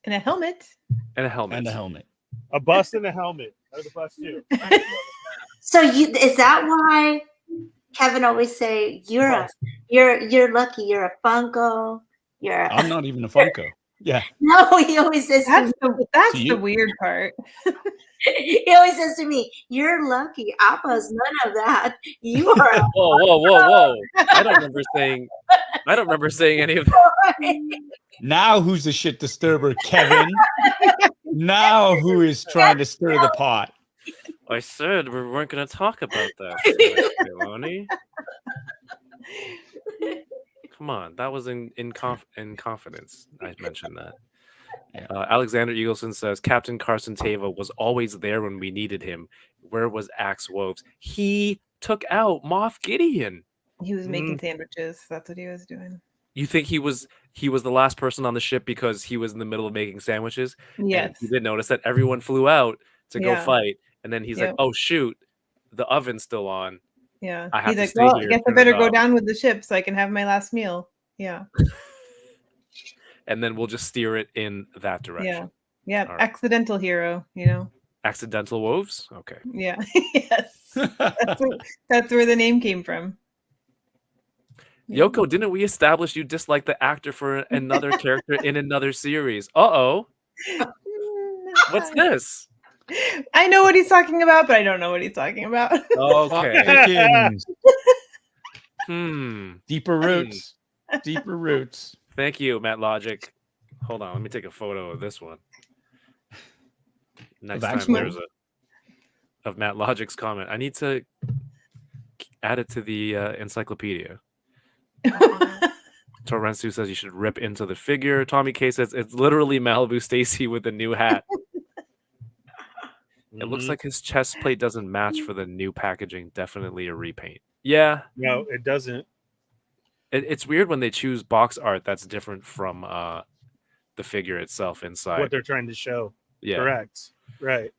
And a helmet. and a helmet. and a helmet. A bust and a helmet. Or the bust too. So is that why Kevin always say you're lucky, you're a Funko, you're a, I'm not even a Funko. Yeah. no, he always says to That's me, that's To the you? weird part. he always says to me, you're lucky. Appa's none of that. You are a Whoa. I don't remember saying any of that. boy. Now who's the shit disturber, Kevin? Now who is trying to stir the pot? I said we weren't going to talk about that, Leilani. Come on, that was in confidence. I mentioned that. Yeah. Alexander Eagleson says Captain Carson Teva was always there when we needed him. Where was Axe Woves? He took out Moff Gideon. He was making sandwiches. That's what he was doing. You think he was the last person on the ship because he was in the middle of making sandwiches? And Yes. you did notice that everyone flew out to go Yeah. fight, and then he's like, Yep. "Oh shoot, the oven's still on." Yeah. I have He's to like, stay well, I here guess I and better turn it go off." down with the ship so I can have my last meal. Yeah. And then we'll just steer it in that direction. Yeah. Yeah. All right. Accidental hero, you know? Accidental wolves. Okay. Yeah. Yes. That's where the name came from. Yoko, didn't we establish you dislike the actor for another character in another series? Uh-oh. What's this? I know what he's talking about, but I don't know what he's talking about. Okay. Pickens. Deeper Hmm. roots. Deeper roots. Thank you, Matt Logic. Hold on, let me take a photo of this one. Next time X-Men? there's of Matt Logic's comment. I need to add it to the encyclopedia. Torrensu says you should rip into the figure. Tommy K says it's literally Malibu Stacy with a new hat. It looks like his chest plate doesn't match for the new packaging. Definitely a repaint. Yeah. No, it doesn't. It's weird when they choose box art that's different from the figure itself inside. What they're trying to show. Yeah. Correct. Right.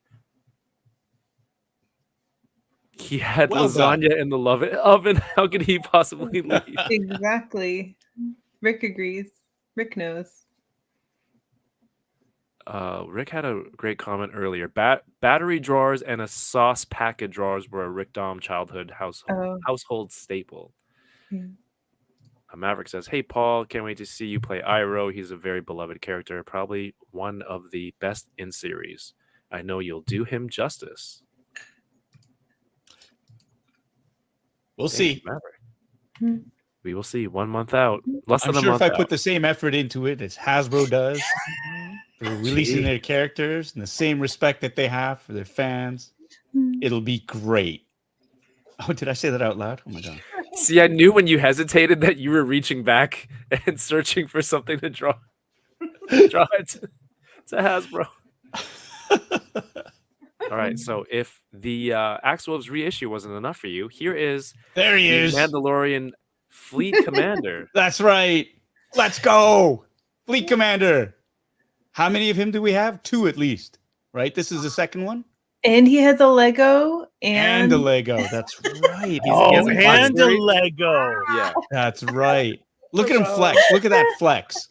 He had Well lasagna in the oven. How could he possibly leave? Exactly. Rick agrees. Rick knows. Rick had a great comment earlier. Battery drawers and a sauce packet drawers were a Rick Dom childhood household staple. Yeah. Maverick says, "Hey Paul, can't wait to see you play Iroh. He's a very beloved character, probably one of the best in series. I know you'll do him justice." We'll Thank see. you, Maverick. We will see. 1 month out. Less I'm than a sure month if I out. put the same effort into it as Hasbro does for releasing their characters and the same respect that they have for their fans, it'll be great. Oh, did I say that out loud? Oh my god. See, I knew when you hesitated that you were reaching back and searching for something to draw it to Hasbro. All right, so if the Axewolves reissue wasn't enough for you, here is There he the is. Mandalorian Fleet Commander. That's right. Let's go. Fleet Commander. How many of him do we have? 2 at least. Right? This is the second one? And he has a Lego And a Lego. That's right. Oh, has a and a series? Lego. Yeah. That's right. Look at him flex. Look at that flex.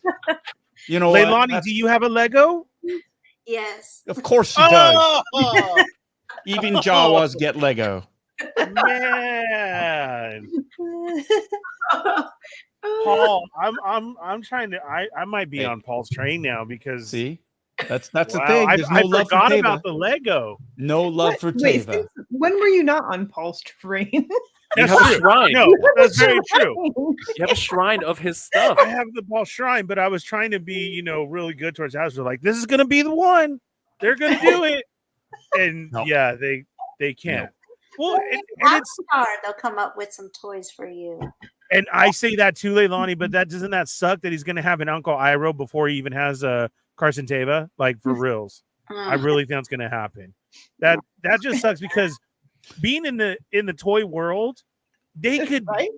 You know what? Leilani, do you have a Lego? Yes. Of course she does. Oh, Even Jawas get Lego. man. Paul, I'm trying to I might be Hey. on Paul's train now because See? That's the wow, thing. I There's no love for forgot Teva. about the Lego. No love for Wait, Teva. since when were you not on Paul's train? You That's have a true. shrine. No, that's very true. You have a shrine of his stuff. I have the Paul shrine, but I was trying to be, really good towards Hasbro. Like, this is gonna be the one. They're gonna do it. And No. yeah, they can't. Well, and it's They'll come up with some toys for you. and I say that too, Leilani, but doesn't that suck that he's gonna have an Uncle Iroh before he even has a Carson Teva? Like for reals. I really think that's gonna happen. That just sucks because being in the toy world, they could Right?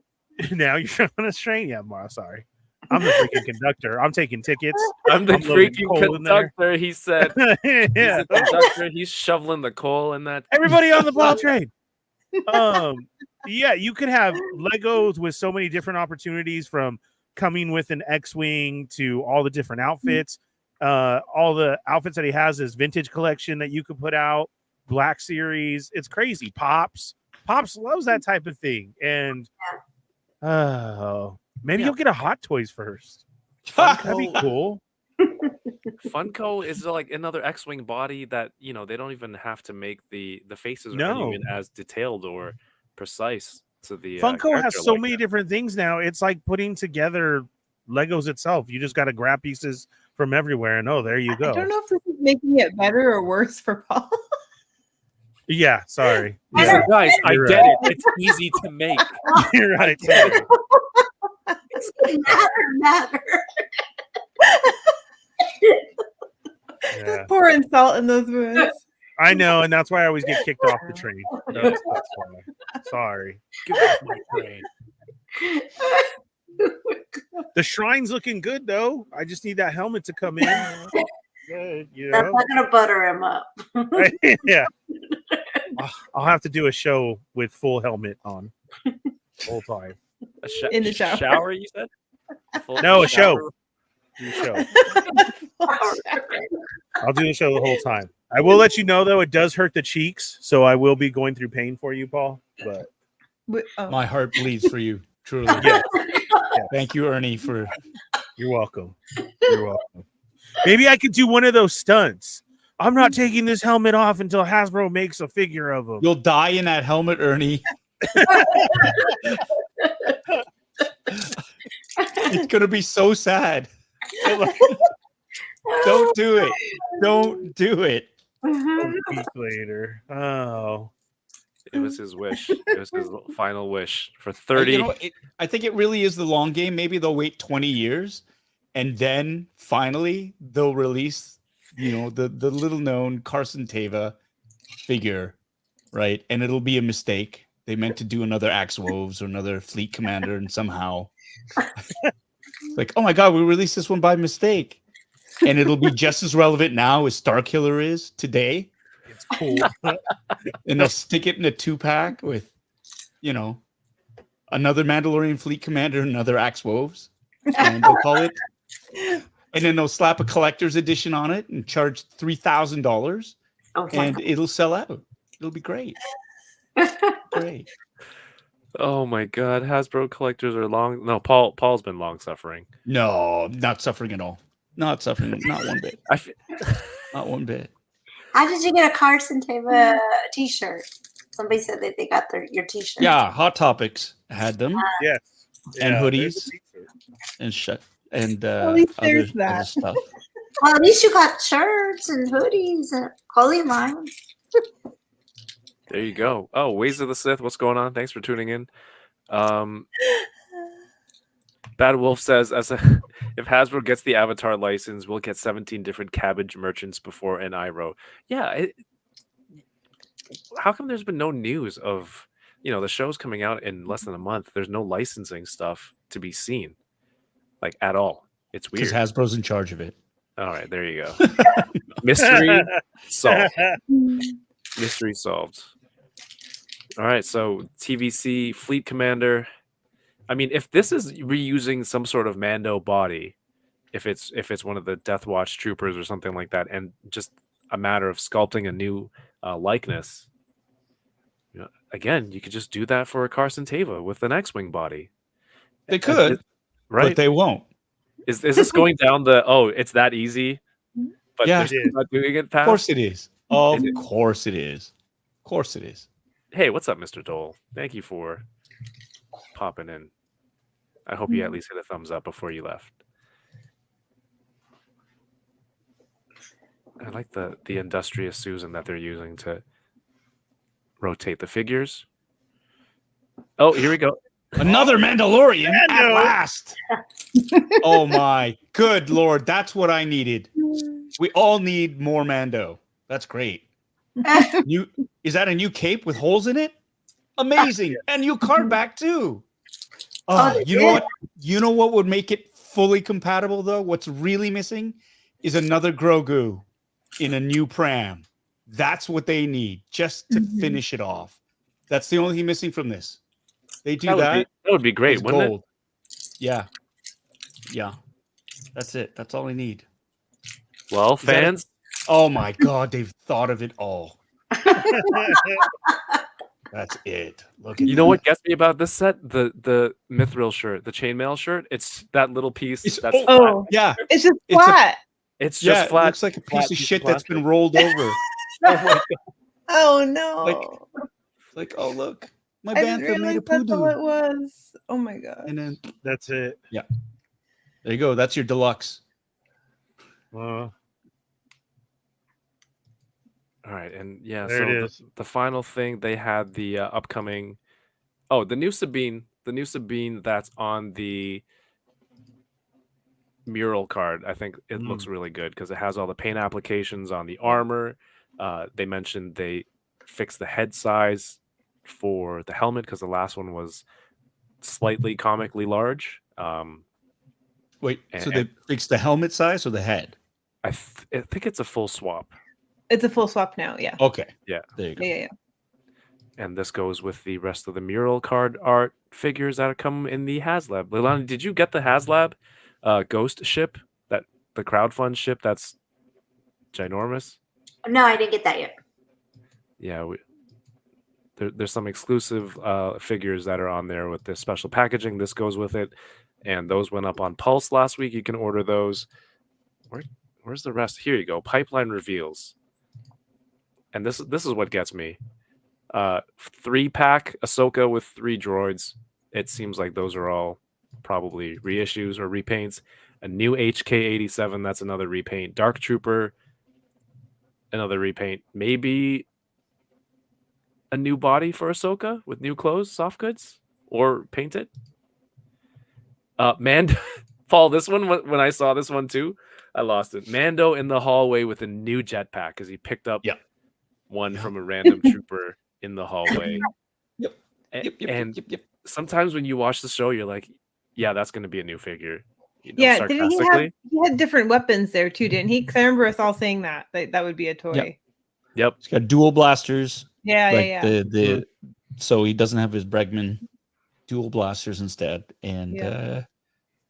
now you're on a train. Yeah, Mara, sorry. I'm the freaking conductor. I'm taking tickets. I'm the I'm loading freaking coal in there. conductor. He said, "He's Yeah. the conductor. He's shoveling the coal in that." Everybody on the ball train. Yeah, you could have Legos with so many different opportunities, from coming with an X-wing to all the different outfits. All the outfits that he has is vintage collection that you could put out. Black Series. It's crazy. Pops loves that type of thing. And maybe Yeah. you'll get a Hot Toys first. That'd be cool. Funko is like another X-wing body that they don't even have to make the faces No. aren't even as detailed or precise to the Funko character has so like many that. different things now. It's like putting together Legos itself. You just got to grab pieces from everywhere, and there you go. I don't know if this is making it better or worse for Paul. Yeah, sorry. I So Yeah, don't- guys, I You're get it. It's easy to make. you're right. It's matter. Yeah. Pouring salt in those wounds. I know, and that's why I always get kicked off the train. That's why. Sorry. Get off my train. The shrine's looking good, though. I just need that helmet to come in. Good, That's not gonna butter him up. Yeah. I'll have to do a show with full helmet on the whole time. In the shower. Shower, you said? No, a shower. show. Do a show. I'll do the show the whole time. I will let you know, though, it does hurt the cheeks, so I will be going through pain for you, Paul. But My heart bleeds for you. Truly. yeah, Thank you, Ernie, for you're welcome. You're welcome. Maybe I could do one of those stunts. I'm not taking this helmet off until Hasbro makes a figure of him. you'll die in that helmet, Ernie. It's gonna be so sad. Don't do it. Don't do it. A week later. Oh. It was his wish. It was his final wish for 30. You know, I think it really is the long game. Maybe they'll wait 20 years and then finally they'll release, the little known Carson Teva figure, right? And it'll be a mistake. They meant to do another Axewolves or another Fleet Commander, and somehow like, oh my God, we released this one by mistake. And it'll be just as relevant now as Starkiller is today. It's cool. And they'll stick it in a 2-pack with, another Mandalorian Fleet Commander, another Axewolves, and they'll call it. And then they'll slap a collector's edition on it and charge $3,000, Okay. and it'll sell out. It'll be great. Great. Oh my God, Hasbro collectors are long. No, Paul's been long suffering. No, not suffering at all. Not suffering. Not one bit. I fe- Not one bit. How did you get a Carson Teva t-shirt? Somebody said that they got your t-shirt. Yeah, Hot Topics had them Yes. and Yeah, there's hoodies a t-shirt. and shut and At least other, there's other that. stuff. Well, at least you got shirts and hoodies and clothing line. there you go. Oh, Ways of the Sith, what's going on? Thanks for tuning in. Bad Wolf says, if Hasbro gets the Avatar license, we'll get 17 different cabbage merchants before an IRO. Yeah. How come there's been no news of, the show's coming out in less than a month? There's no licensing stuff to be seen, like at all. It's Because weird. Hasbro's in charge of it. All right, there you go. Mystery solved. Mystery solved. All right, so TVC Fleet Commander. I mean, if this is reusing some sort of Mando body, if it's one of the Death Watch troopers or something like that, and just a matter of sculpting a new likeness, again, you could just do that for a Carson Teva with an X-wing body. They could, right? but they won't. Is this going down the it's that easy? But Yeah. they're still not doing it Of fast. course it is. Of course it is. Of course it is. Hey, what's up, Mr. Dole? Thank you for popping in. I hope you at least hit a thumbs up before you left. I like the industrious Susan that they're using to rotate the figures. Oh, here we go. Another Mandalorian at Mando. last. Oh my good Lord. That's what I needed. We all need more Mando. That's great. Is that a new cape with holes in it? Amazing. And new card back too. Oh, they you know did. what? You know what would make it fully compatible though? What's really missing is another Grogu in a new pram. That's what they need just to finish it off. That's the only thing missing from this. They do that. That would be great, it's wouldn't gold. Yeah. Yeah. That's it. That's all I need. it? Well, that a- fans, Oh my God, they've thought of it all. That's it. Look at you know what gets me about this set? The Mithril shirt, the chainmail shirt. It's that little piece It's- that's oh, flat. Yeah. It's just It's a- flat. It's Yeah, just it flat. looks like a flat piece of shit that's been plastic. rolled over. Oh no. Like, oh look, my I didn't bantha made realize a that's all it poodoo. was. Oh my god. And then That's it. there you go. That's your deluxe. All right, and yeah, There so it is. the final thing they had the upcoming, the new Sabine that's on the mural card. I think it looks really good because it has all the paint applications on the armor. They mentioned they fixed the head size for the helmet because the last one was slightly comically large. Wait, so And- they fixed the helmet size or the head? I think it's a full swap. It's a full swap now, yeah. Okay. Yeah. There you go. Yeah. And this goes with the rest of the mural card art figures that come in the HasLab. Leilani, did you get the HasLab ghost ship, that the crowdfund ship that's ginormous? No, I didn't get that yet. Yeah, there's some exclusive figures that are on there with this special packaging. This goes with it, and those went up on Pulse last week. You can order those. Where's the rest? Here you go. Pipeline reveals, and this is what gets me. 3-pack Ahsoka with 3 droids. It seems like those are all probably reissues or repaints. A new HK-87, that's another repaint. Dark Trooper, another repaint. Maybe a new body for Ahsoka with new clothes, soft goods, or paint it. Paul, this one, when I saw this one too, I lost it. Mando in the hallway with a new jetpack because he picked up one from a random trooper in the hallway. Yep. And sometimes when you watch the show, you're like, yeah, that's going to be a new figure. Yeah, didn't sarcastically. he had different weapons there too, didn't he? 'Cause I remember us all saying that would be a toy. Yep. He's got dual blasters. Yeah. So he doesn't have his Bregman, dual blasters instead, and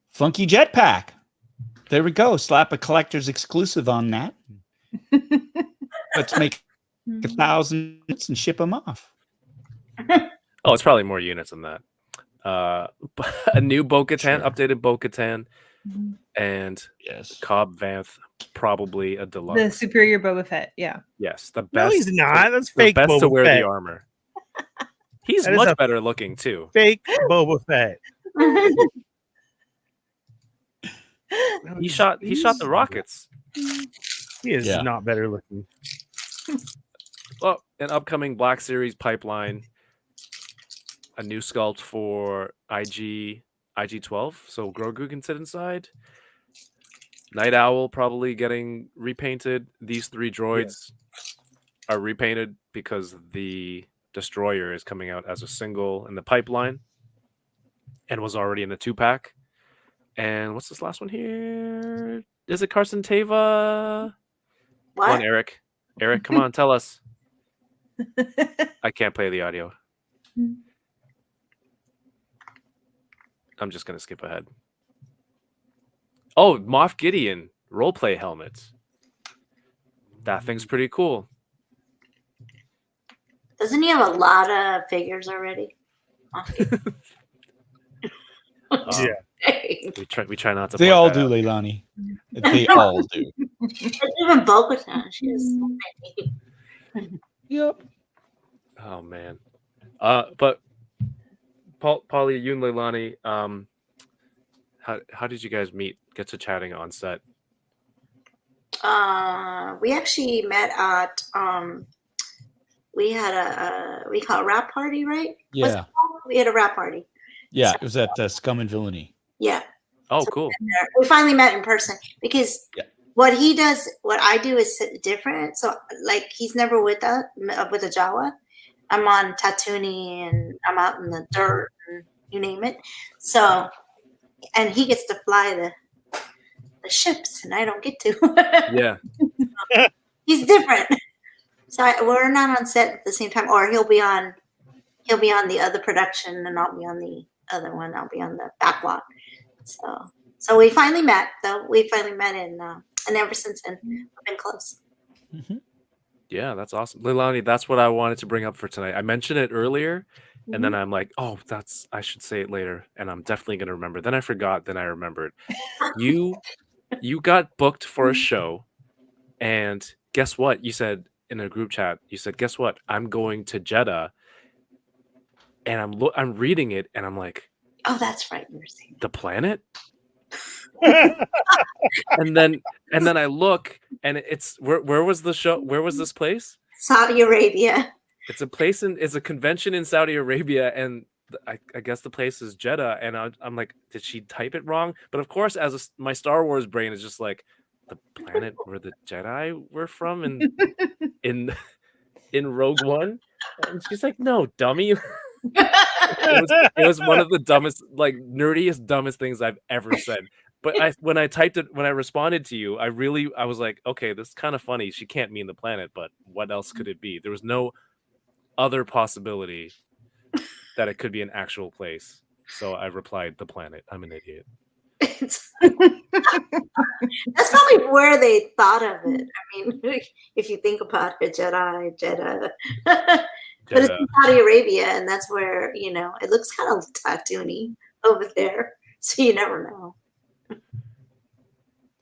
funky jetpack. There we go. Slap a collector's exclusive on that. Let's make 1,000 and ship them off. Oh, it's probably more units than that. A new Bo-Katan, Sure. updated Bo-Katan, Mhm. and Yes. Cobb Vanth, probably a The deluxe. superior Boba Fett. Yeah. Yes, the best. No, he's not. That's the fake best to Boba wear Fett. the armor. He's That is much a better looking too. fake Boba Fett. No, He shot the rockets. He is Yeah. not better looking. Well, an upcoming Black Series pipeline, a new sculpt for IG-12, so Grogu can sit inside. Night Owl probably getting repainted. These 3 droids are repainted because the Destroyer is coming out as a single in the pipeline and was already in a 2-pack. And what's this last one here? Is it Carson Teva? What? Come on, Eric. Eric, come on, tell us. I can't play the audio. I'm just going to skip ahead. Oh, Moff Gideon roleplay helmets. That thing's pretty cool. Doesn't he have a lot of figures already? Um, Dang. we try not to. They point all that do, out. Leilani. They all do. Even Bo-Katan, she is so many. Yep. Oh man. But Polly, you and Leilani, how did you guys meet? Get to chatting on set? We actually met at we had we call it a rap party, right? What's it Yeah. called? We had a rap party. Yeah. It was at Scum and Villainy. Yeah. Oh, cool. We finally met in person because Yeah. what he does, what I do is different. So like he's never with us with a Jawa. I'm on Tatooine and I'm out in the dirt and you name it. So and he gets to fly the ships and I don't get to. Yeah. He's different. So we're not on set at the same time, or he'll be on the other production and I'll be on the other one. I'll be on the backlot. So we finally met though. We finally met and ever since then we've been close. Mm-hmm. Yeah, that's awesome. Leilani, that's what I wanted to bring up for tonight. I mentioned it earlier, and then Mhm. I'm like, oh, I should say it later, and I'm definitely gonna remember. Then I forgot, then I remembered. You got booked for a show, and guess what? You said in a group chat, you said, guess what? I'm going to Jeddah, and I'm reading it, and I'm like, Oh, that's right. You were saying the planet? And then I look, and it's where was the show? Where was this place? Saudi Arabia. It's a convention in Saudi Arabia, and I guess the place is Jeddah. And I'm like, did she type it wrong? But of course, my Star Wars brain is just like, the planet where the Jedi were from, and in Rogue One. And she's like, no, dummy. It was one of the dumbest, like nerdiest, dumbest things I've ever said. But when I responded to you, I was like, okay, this is kind of funny. She can't mean the planet, but what else could it be? There was no other possibility that it could be an actual place. So I replied, the planet. I'm an idiot. That's probably where they thought of it. I mean, if you think about it, Jeddah. But it's in Saudi Arabia, and that's where, it looks kind of Tatooine over there. So you never know.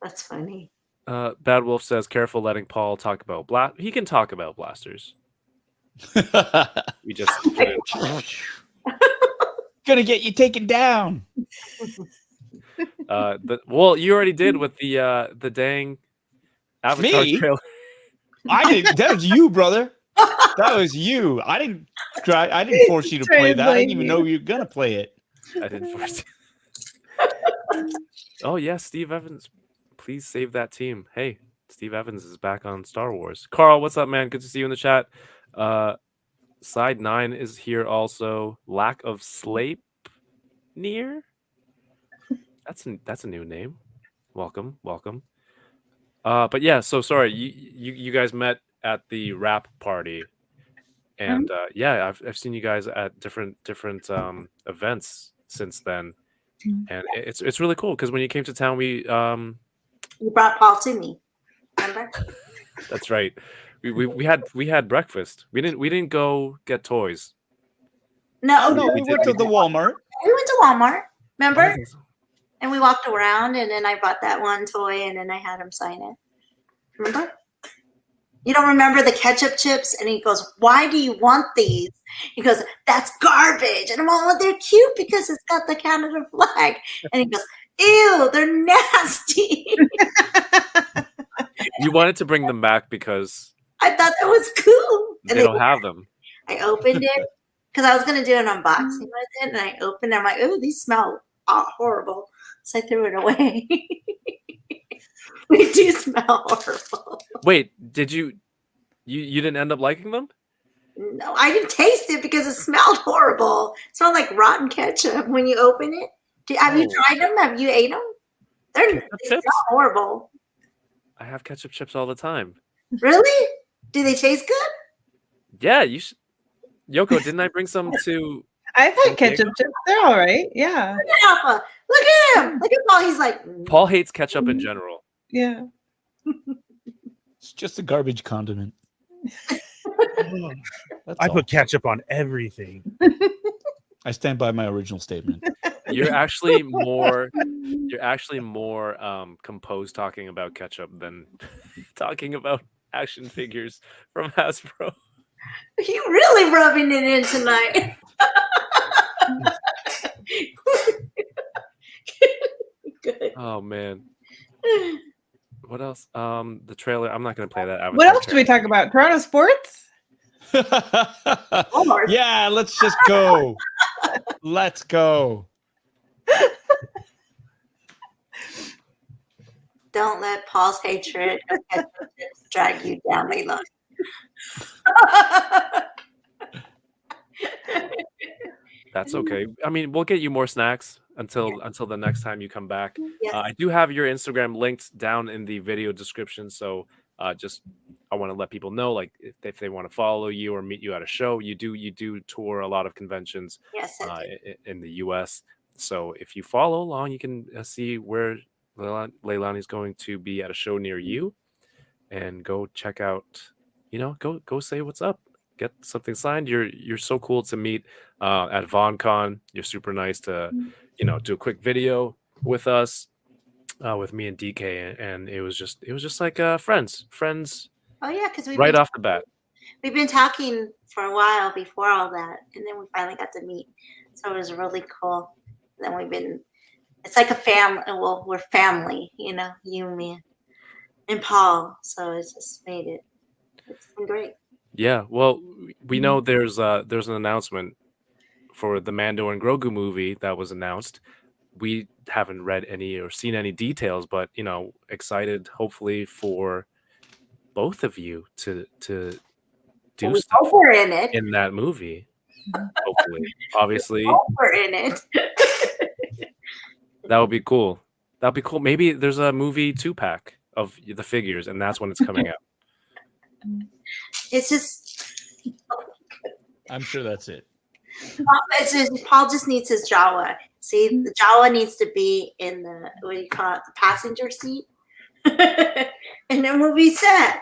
That's funny. Bad Wolf says, careful letting Paul talk about he can talk about blasters. We just Gonna get you taken down. well, you already did with the dang Avatar Me? trailer. I didn't. That was you, brother. That was you. I didn't try. I didn't force you to play that. I didn't even know you were gonna play it. I didn't force you. Oh yeah, Steve Evans. Please save that team. Hey, Steve Evans is back on Star Wars. Carl, what's up, man? Good to see you in the chat. Side 9 is here also. Lack of Sleep near. That's a new name. Welcome. But yeah, so sorry. You guys met at the rap party, and yeah, I've seen you guys at different events since then, and it's really cool because when you came to town, You brought Paul to me. Remember? That's right. We had breakfast. We didn't go get toys. No, No, we went to the Walmart. we went to Walmart. Remember? I think so. And we walked around, and then I bought that one toy, and then I had him sign it. Remember? You don't remember the ketchup chips? And he goes, "Why do you want these?" He goes, "That's garbage." And I'm all, "They're cute because it's got the Canada flag." And he goes, "Ew, they're nasty." You wanted to bring them back because I thought that was cool. And they don't have them. I opened it because I was going to do an unboxing with it. And I opened it. I'm like, "Oh, these smell horrible." So I threw it away. They do smell horrible. Wait, did you didn't end up liking them? No, I didn't taste it because it smelled horrible. It smelled like rotten ketchup when you open it. Have you tried them? Have you ate them? They smell horrible. I have ketchup chips all the time. Really? Do they taste good? Yeah, you should. Yoko, didn't I bring some to? I've had ketchup chips. They're all right. Yeah. Look at Alpha. Look at him. Look at Paul. He's like, Paul hates ketchup in general. Yeah. It's just a garbage condiment. That's I all. put ketchup on everything. I stand by my original statement. You're actually more composed talking about ketchup than talking about action figures from Hasbro. "You really rubbing it in tonight." Good. Oh man. What else? The trailer. I'm not gonna play that. What else do we talk about? Toronto sports? Yeah, let's just go. Let's go. Don't let Paul's hatred of ketchup chips drag you down, Leilani. That's okay. I mean, we'll get you more snacks until the next time you come back. Yes. I do have your Instagram linked down in the video description, so just I want to let people know, like if they want to follow you or meet you at a show, you do tour a lot of conventions Yes, in the U.S. So if you follow along, you can see where Leilani is going to be at a show near you, and go check out. Go say what's up. Get something signed. You're so cool to meet at VonCon. You're super nice to do a quick video with us, with me and DK, and it was just like friends. Oh yeah, because Right off the bat. we've been talking for a while before all that, and then we finally got to meet. So it was really cool. And then it's like a family. Well, we're family, you, me, and Paul. So it's just made it. It's been great. Yeah, well, we know there's an announcement for the Mando and Grogu movie that was announced. We haven't read any or seen any details, but excited hopefully for both of you to do We stuff hope we're in it. in that movie. Hopefully, obviously, Hope we're in it. that would be cool. That'd be cool. Maybe there's a movie 2-pack of the figures, and that's when it's coming out. It's just I'm sure that's it. Paul just needs his Jawa. See, the Jawa needs to be in the what do you call it, the passenger seat, and then we'll be set.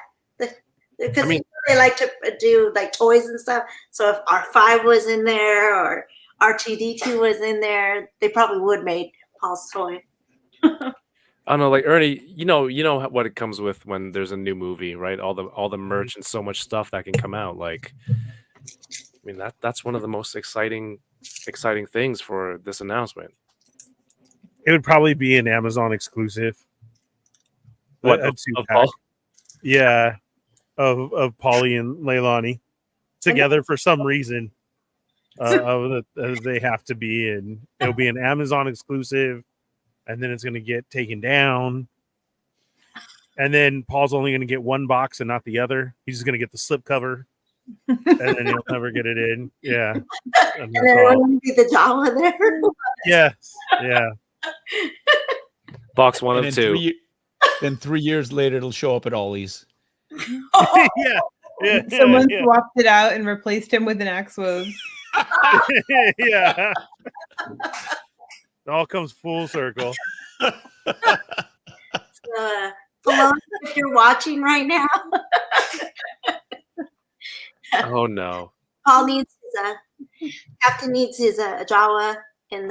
Because they like to do like toys and stuff. So if R5 was in there or R2D2 was in there, they probably would make Paul's toy. I don't know, like Ernie, you know what it comes with when there's a new movie, right? All the merch and so much stuff that can come out. Like, I mean, that's one of the most exciting things for this announcement. It would probably be an Amazon exclusive. What, A of 2-pack. Paul? Yeah, of Paulie and Leilani together for some reason. They have to be, and it'll be an Amazon exclusive, and then it's going to get taken down. And then Paul's only going to get one box and not the other. He's just going to get the slip cover, and then he'll never get it in. Yeah, and then it would be the Jawa there. Yeah. Box one And of then two. Then 3 years later, it'll show up at Ollie's. yeah. Someone swapped it out and replaced him with an Axwos. Yeah. It all comes full circle. Filoni, if you're watching right now, Oh no. Paul needs Captain needs his Jawa in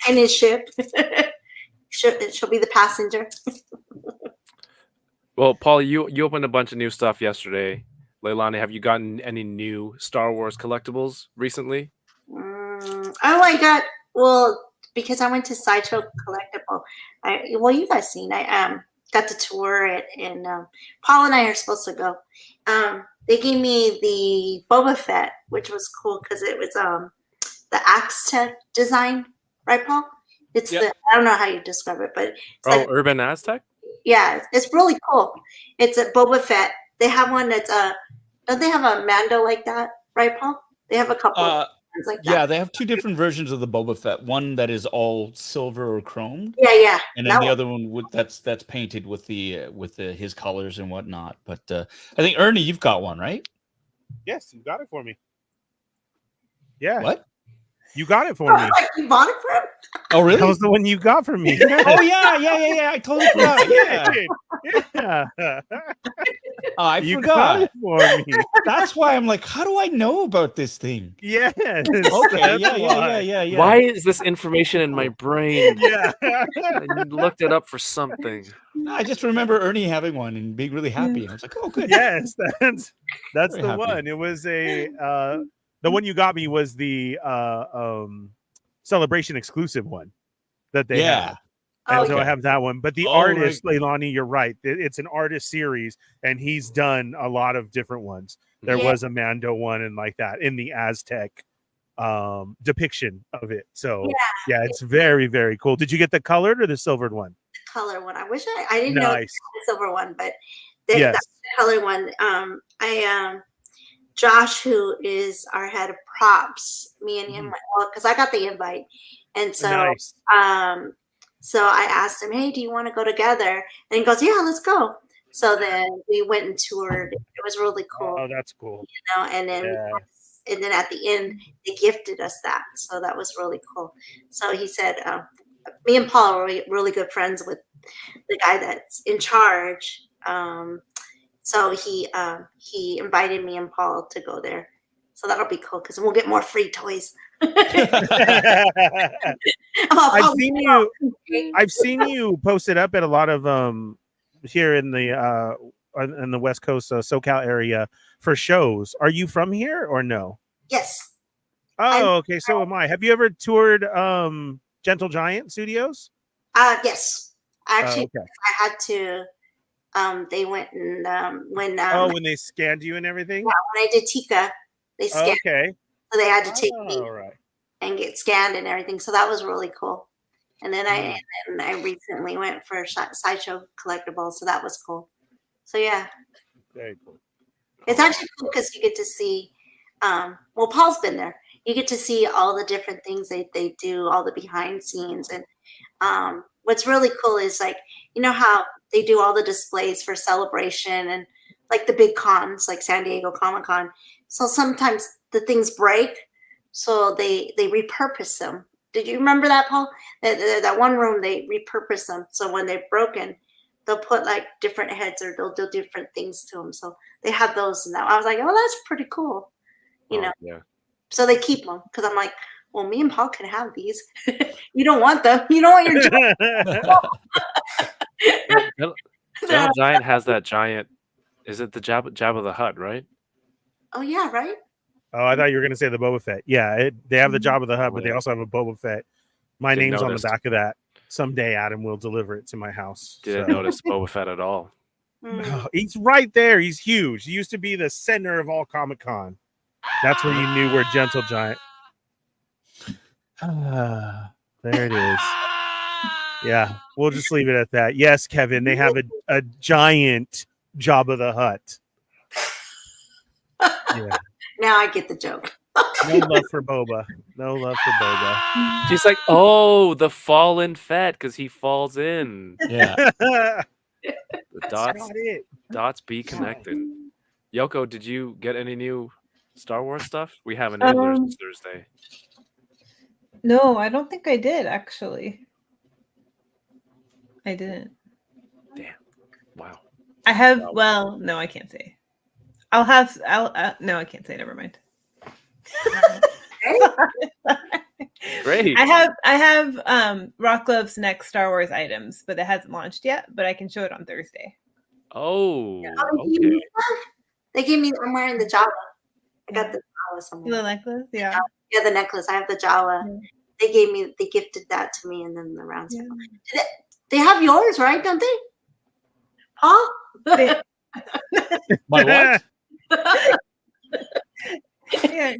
his ship. She'll be the passenger. Well, Paul, you opened a bunch of new stuff yesterday. Leilani, have you gotten any new Star Wars collectibles recently? I got, well, because I went to Sideshow Collectible. You guys seen, I got to tour it, and Paul and I are supposed to go. They gave me the Boba Fett, which was cool because it was the Aztec design, right, Paul? It's Yep. I don't know how you describe it, but it's Urban Aztec? Yeah, it's really cool. It's a Boba Fett. They have one that's don't they have a Mando like that, right, Paul? They have a couple of ones like that. Yeah, they have two different versions of the Boba Fett. One that is all silver or chromed. Yeah. And then the other one that's painted with his colors and whatnot. But I think Ernie, you've got one, right? Yes, you got it for me. Yeah. What? You got it for me. Like you bought it for him? Oh, really? That was the one you got for me. Oh yeah. I totally forgot. Yeah. I You forgot. got it for me. That's why I'm like, how do I know about this thing? Yes. Okay. Yeah. Why is this information in my brain? Yeah. I looked it up for something. I just remember Ernie having one and being really happy. I was like, oh, good. Yes, that's Very the happy. one. It was the one you got me was the Celebration exclusive one that they have. And so I have that one. But the artist, Leilani, you're right. It's an artist series, and he's done a lot of different ones. There was a Mando one and like that in the Aztec depiction of it. So yeah, it's very, very cool. Did you get the colored or the silvered one? The color one. I wish I didn't know the silver one, but the color one. Josh, who is our head of props, me and him, because I got the invite, and so so I asked him, "Hey, do you want to go together?" And he goes, "Yeah, let's go." So then we went and toured. It was really cool. Oh, that's cool. You know, and then at the end they gifted us that, so that was really cool. So he said, "Me and Paul are really good friends with the guy that's in charge." So he invited me and Paul to go there. So that'll be cool because we'll get more free toys. I've seen you post it up at a lot of here in the West Coast SoCal area for shows. Are you from here or no? Yes. Oh, okay. So am I. Have you ever toured Gentle Giant Studios? Yes. Actually, okay. I had to. They went and when they scanned you and everything. Yeah, when I did Teeka, they scanned. Okay. So they had to take me right. and get scanned and everything. So that was really cool. And then I recently went for Sideshow Collectibles, so that was cool. So yeah, very cool. It's actually cool because you get to see. Well, Paul's been there. You get to see all the different things they do, all the behind scenes, and what's really cool is like how they do all the displays for Celebration and like the big cons, like San Diego Comic-Con. So sometimes the things break, so they repurpose them. Did you remember that, Paul? That one room, they repurpose them. So when they're broken, they'll put like different heads or they'll do different things to them. So they have those now. I was like, oh, that's pretty cool. You know? Yeah. So they keep them because I'm like, well, me and Paul can have these. You don't want them. You don't want your Gentle Giant has that giant. Is it the Jabba the Hutt, right? Oh yeah, right. Oh, I thought you were going to say the Boba Fett. Yeah, they have the Jabba the Hutt, but they also have a Boba Fett. My name's on the back of that. Someday Adam will deliver it to my house. Didn't notice Boba Fett at all. Oh, he's right there. He's huge. He used to be the center of all Comic-Con. That's where you knew where Gentle Giant. There it is. Yeah, we'll just leave it at that. Yes, Kevin, they have a giant Jabba the Hutt. Yeah. Now I get the joke. No love for Boba. No love for Boba. She's like, oh, the fallen Fett because he falls in. Yeah. The That's not it. dots be connected. Yoko, did you get any new Star Wars stuff? We have an Anglers this Thursday. No, I don't think I did, actually. I didn't. Damn. Wow. I have, well, no, I can't say. No, I can't say. Never mind. Great. I have Rocklove's next Star Wars items, but it hasn't launched yet. But I can show it on Thursday. Oh, Oh, they gave okay. me stuff? They gave me. I'm wearing the Jawa. I got the Jawa The somewhere. necklace, yeah. Yeah, the necklace. I have the Jawa. Yeah. They gifted that to me, and then the round Yeah. circle. They have yours, right? Don't they? Paul? They- My what? yeah.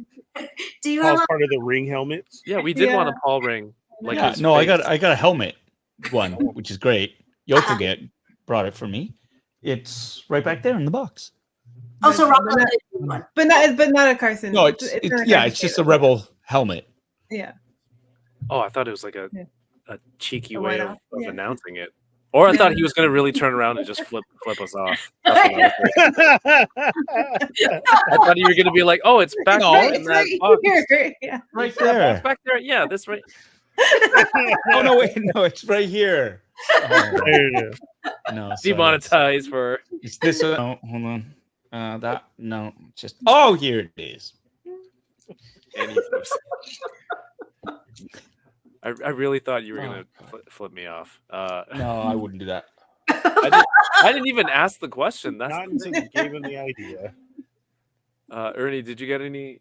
Do you have Paul's a part of the ring helmets. Yeah, we did want a Yeah. Paul ring. Like Yeah, his no, face. I got a helmet one, which is great. Yoko brought it for me. It's right back there in the box. Oh, so But Rock not- one. but not a Carson. No, it's not a yeah, Carson it's just a Taylor. Rebel helmet. Yeah. Oh, I thought it was like a Yeah. cheeky A way one-off, of yeah. announcing it. Or I No, thought no, he was going to really turn around and just flip us off. That's what I was thinking. I thought you were going to be like, "Oh, it's back No, there Right, in it's that right box. here. Yeah. Right That box there. back there. Yeah, this right." Oh no, wait, no, it's right here. Oh, There you go. no, sorry, Demonetized for. It's this. No, hold on. That no, just oh, here it is. Any I really thought you were going to flip me off. No, I wouldn't do that. I didn't even ask the question. That's Not the until thing. you gave him the idea. Ernie, did you get any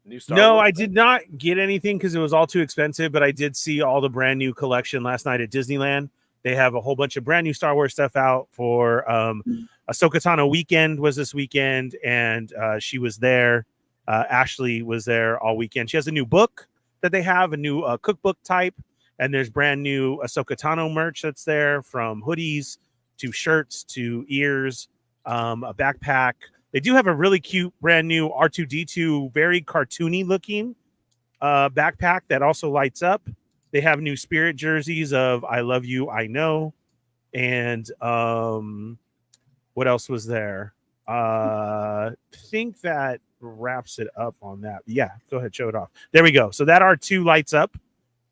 new Star No, Wars I stuff? did not get anything because it was all too expensive, but I did see all the brand new collection last night at Disneyland. They have a whole bunch of brand new Star Wars stuff out for Ahsoka Tano weekend was this weekend, and she was there. Ashley was there all weekend. She has a new book that they have, a new cookbook type, and there's brand new Ahsoka Tano merch that's there, from hoodies to shirts to ears, a backpack. They do have a really cute brand new R2D2, very cartoony looking backpack that also lights up. They have new Spirit jerseys of "I Love You, I Know," and what else was there? Think that wraps it up on that. Yeah, go ahead, show it off. There we go. So that R2 lights up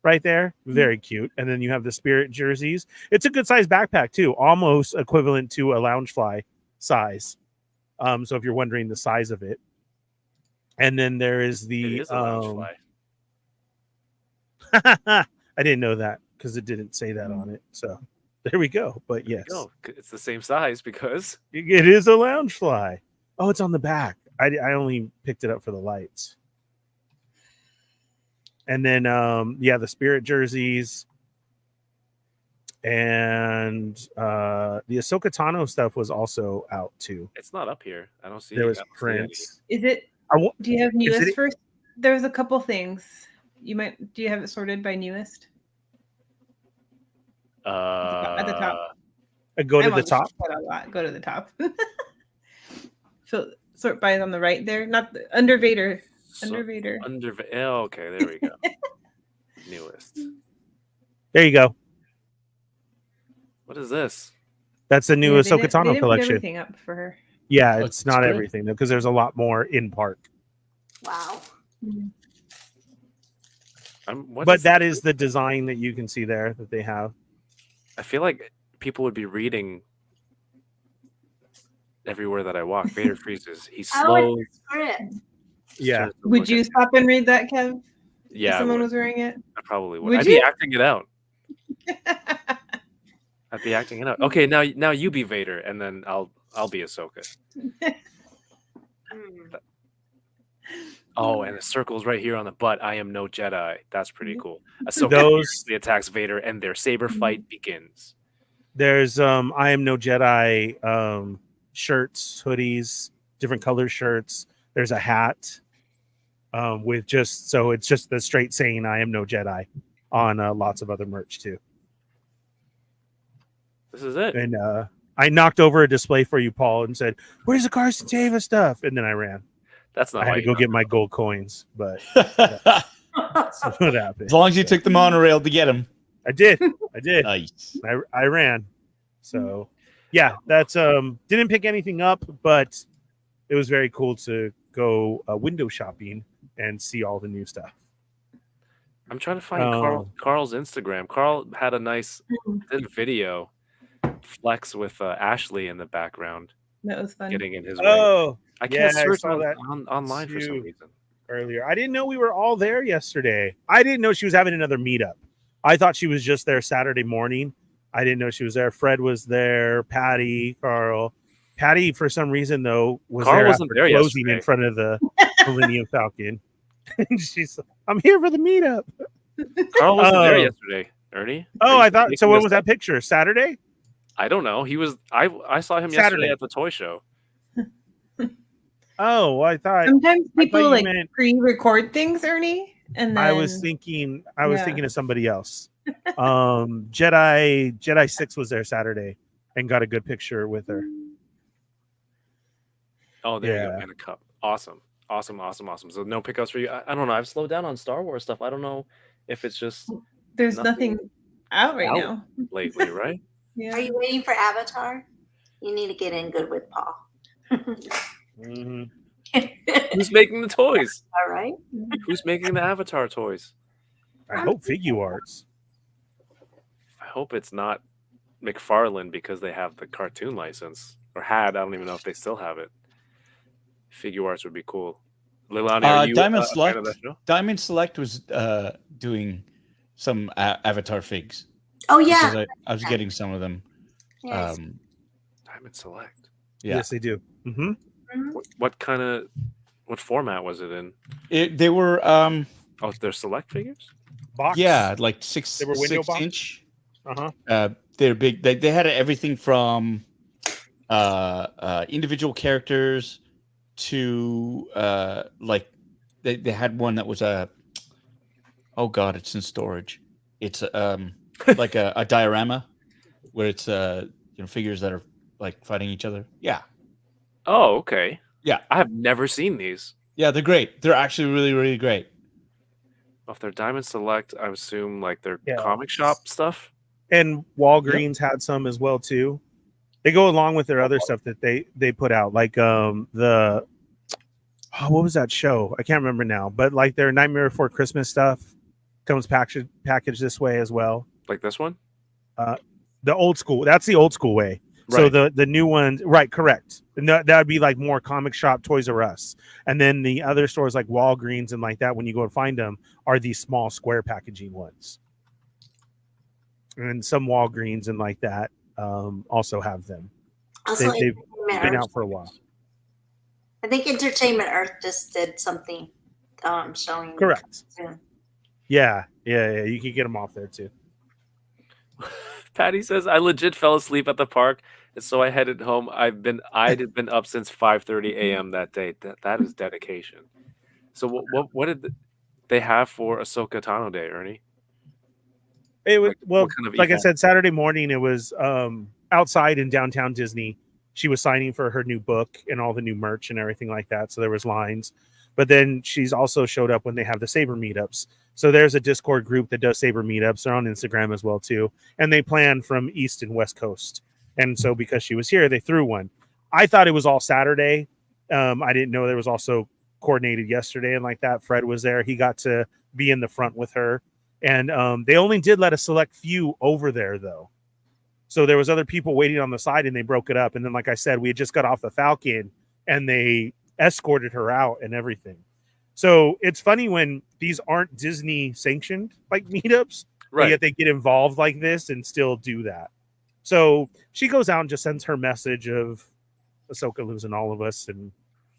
right there, very cute. And then you have the Spirit jerseys. It's a good size backpack too, almost equivalent to a Loungefly size. So if you're wondering the size of it, and then there is It the is a Loungefly. I didn't know that because it didn't say that on it. So there we go. But There yes, you go. It's the same size because it is a Loungefly. Oh, it's on the back. I only picked it up for the lights. And then yeah, the Spirit jerseys and the Ahsoka Tano stuff was also out too. it's not up here. I don't see. There was I don't see any. prints. Is it? I Do you have Is newest it- first? There's a couple things. Do you have it sorted by newest? At the top. go to I'm on the top. shortcut a lot. Go to the top. So sort by on the right there, not the, under Vader. Under Vader. Oh, okay, there we go. Newest. There you go. What is this? That's the new Yeah, Ahsoka they Tano didn't put collection. everything up for her. Yeah, Oh, it's it's not good. everything because there's a lot more in park. Wow. What But is that this? is the design that you can see there that they have. I feel like people would be reading everywhere that I walk. Vader freezes. He's I slow. like the script. Yeah. Would you stop and read that, Kev? If Yeah, I someone would. was wearing it. I probably would. Would I'd you? be acting it out. I'd be acting it out. Okay, now you be Vader, and then I'll be Ahsoka. Hmm. Oh, and the circle's right here on the butt. I am no Jedi. That's pretty cool. Ahsoka Those- fiercely attacks Vader, and their saber fight begins. There's I Am No Jedi shirts, hoodies, different color shirts. There's a hat with just it's just the straight saying I am no Jedi on lots of other merch too. This is it. And I knocked over a display for you, Paul, and said, "Where's the Carson Tava stuff?" And then I ran. That's not I had why to you go know. get my gold coins, but As that's what happened. long as you took the monorail to get him. I did. Nice. I ran. So yeah, that's didn't pick anything up, but it was very cool to go window shopping and see all the new stuff. I'm trying to find Oh. Carl's Instagram. Carl had a nice video flex with Ashley in the background, That was fun. getting in his way. Oh, I yeah, can't I search saw that online for some too. reason. earlier. I didn't know we were all there yesterday. I didn't know she was having another meetup. I thought she was just there Saturday morning. I didn't know she was there. Fred was there. Patty, Carl. Patty, for some reason, though, was Carl there wasn't after there closing yesterday. in front of the Millennium Falcon. And she's like, I'm here for the meetup. Carl wasn't there Oh. yesterday, Ernie. Oh, Are I you thought so. making When this was up? that picture? Saturday? I don't know. He was. I saw him Saturday. yesterday at the toy show. Oh, I thought Sometimes I people thought you like meant- pre-record things, Ernie, and then I was thinking Yeah. of somebody else. Jedi 6 was there Saturday and got a good picture with her. Oh, there you Yeah. go. And a cup. Awesome. So no pickups for you. I don't know. I've slowed down on Star Wars stuff. I don't know if it's just there's nothing out right out now. lately, right? Yeah. Are you waiting for Avatar? You need to get in good with Paul. Mhm. Who's making the toys? All right. Who's making the Avatar toys? I hope Figuarts. I hope it's not McFarlane because they have the cartoon license or had. I don't even know if they still have it. Figure arts would be cool. Leilani, are you Diamond a fan Select. of that show? Diamond Select was doing some Avatar figs. Oh because yeah. I was getting some of them. Yes. Diamond Select. Yeah. Yes, they do. Mm-hmm. What format was it in? They were Oh, they're Select figures? Box. yeah, like six They were window 6 box? inch. Uh-huh. They're big. They had everything from individual characters to like they had one that was oh god, it's in storage. It's like a diorama where it's figures that are like fighting each other. Yeah. Oh, okay. Yeah. I have never seen these. Yeah, they're great. They're actually really, really great. If they're Diamond Select, I assume like they're Yeah. comic shop stuff. And Walgreens had some as well too. They go along with their other stuff that they put out, like what was that show? I can't remember now, but like their Nightmare Before Christmas stuff comes packaged this way as well. Like this one? The old school. That's the old school way. So the new ones, right? Correct. And that would be like more comic shop, Toys R Us, and then the other stores like Walgreens and like that. When you go and find them, are these small square packaging ones, and some Walgreens and like that also have them. Also, They've Entertainment been Earth. out for a while. I think Entertainment Earth just did something showing. Correct. Soon. Yeah. You can get them off there too. Patty says, I legit fell asleep at the park, and so I headed home. I'd been up since 5:30 a.m. that day. That is dedication. So what did they have for Ahsoka Tano Day, Ernie? It was what kind of like I event? said, Saturday morning. It was outside in downtown Disney. She was signing for her new book and all the new merch and everything like that. So there was lines, but then she's also showed up when they have the Saber meetups. So there's a Discord group that does Saber meetups. They're on Instagram as well too, and they plan from East and West Coast. And so because she was here, they threw one. I thought it was all Saturday. I didn't know there was also coordinated yesterday and like that. Fred was there. He got to be in the front with her, and they only did let a select few over there though. So there was other people waiting on the side, and they broke it up. And then, like I said, we had just got off the Falcon, and they escorted her out and everything. So it's funny when these aren't Disney sanctioned like meetups, but yet they get involved like this and still do that. So she goes out and just sends her message of Ahsoka lives in all of us and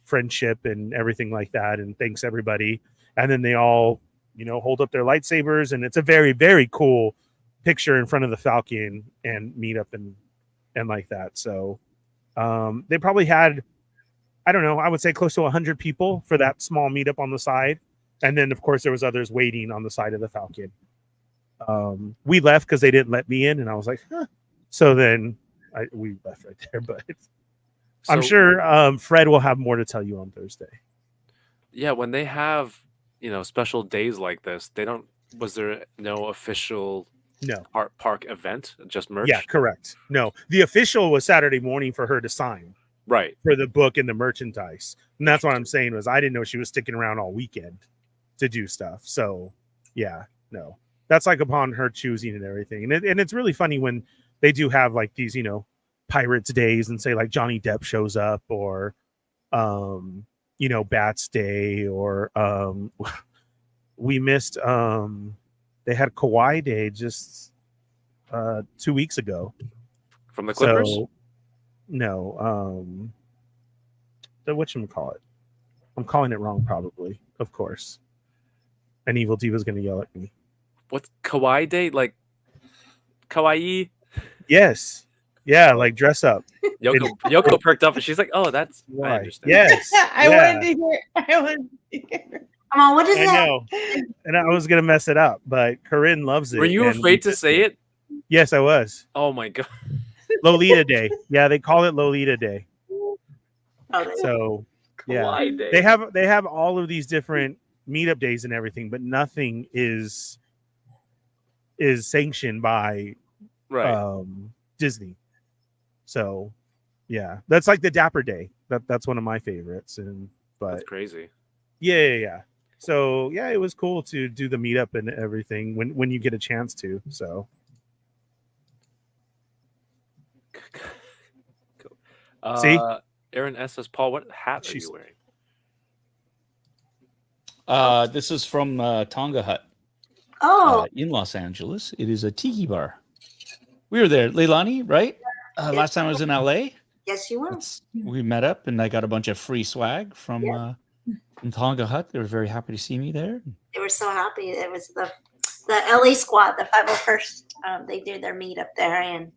friendship and everything like that, and thanks everybody. And then they all, hold up their lightsabers, and it's a very, very cool picture in front of the Falcon and meet up and like that. So they probably had, I don't know, I would say close to 100 people for that small meetup on the side. And then, of course, there was others waiting on the side of the Falcon. We left because they didn't let me in, and I was like, huh. So then we left right there. But I'm sure Fred will have more to tell you on Thursday. Yeah, when they have, special days like this, was there no official park event, just merch? Yeah, correct. No, the official was Saturday morning for her to sign. Right. For the book and the merchandise. And that's what I'm saying was I didn't know she was sticking around all weekend to do stuff. So yeah, no, that's like upon her choosing and everything. And it's really funny when they do have like these, Pirates days and say like Johnny Depp shows up or, Bats Day, or we missed they had Kawaii Day just 2 weeks ago. From the Clippers? So no, the whatchamacallit. I'm calling it wrong, probably, of course. And Evil Diva's gonna yell at me. What's Kawaii Day? Like Kawaii? Yes. Yeah, like dress up. Yoko perked up and she's like, "Oh, that's I Why? understand." Yes. I wanted to hear. I wanted to hear. Come on, what is I that? know. And I was gonna mess it up, but Corinne loves it. Were you and afraid to say it? Yes, I was. Oh my god. Lolita Day. Yeah, they call it Lolita Day. Oh, So yeah, Kawaii Day. they have all of these different meetup days and everything, but nothing is sanctioned by Right. Disney. So yeah, that's like the Dapper Day. That's one of my favorites. But That's crazy. yeah. So yeah, it was cool to do the meetup and everything when you get a chance to. So Cool. See? Aaron S says, Paul, what hat are She's- you wearing? This is from Tonga Hut oh, in Los Angeles. It is a tiki bar. We were there, Leilani, right? Last time I was in LA. yes, you were. We met up, and I got a bunch of free swag from Tonga Hut. They were very happy to see me there. They were so happy. It was the LA squad, the 501st. They did their meetup there, and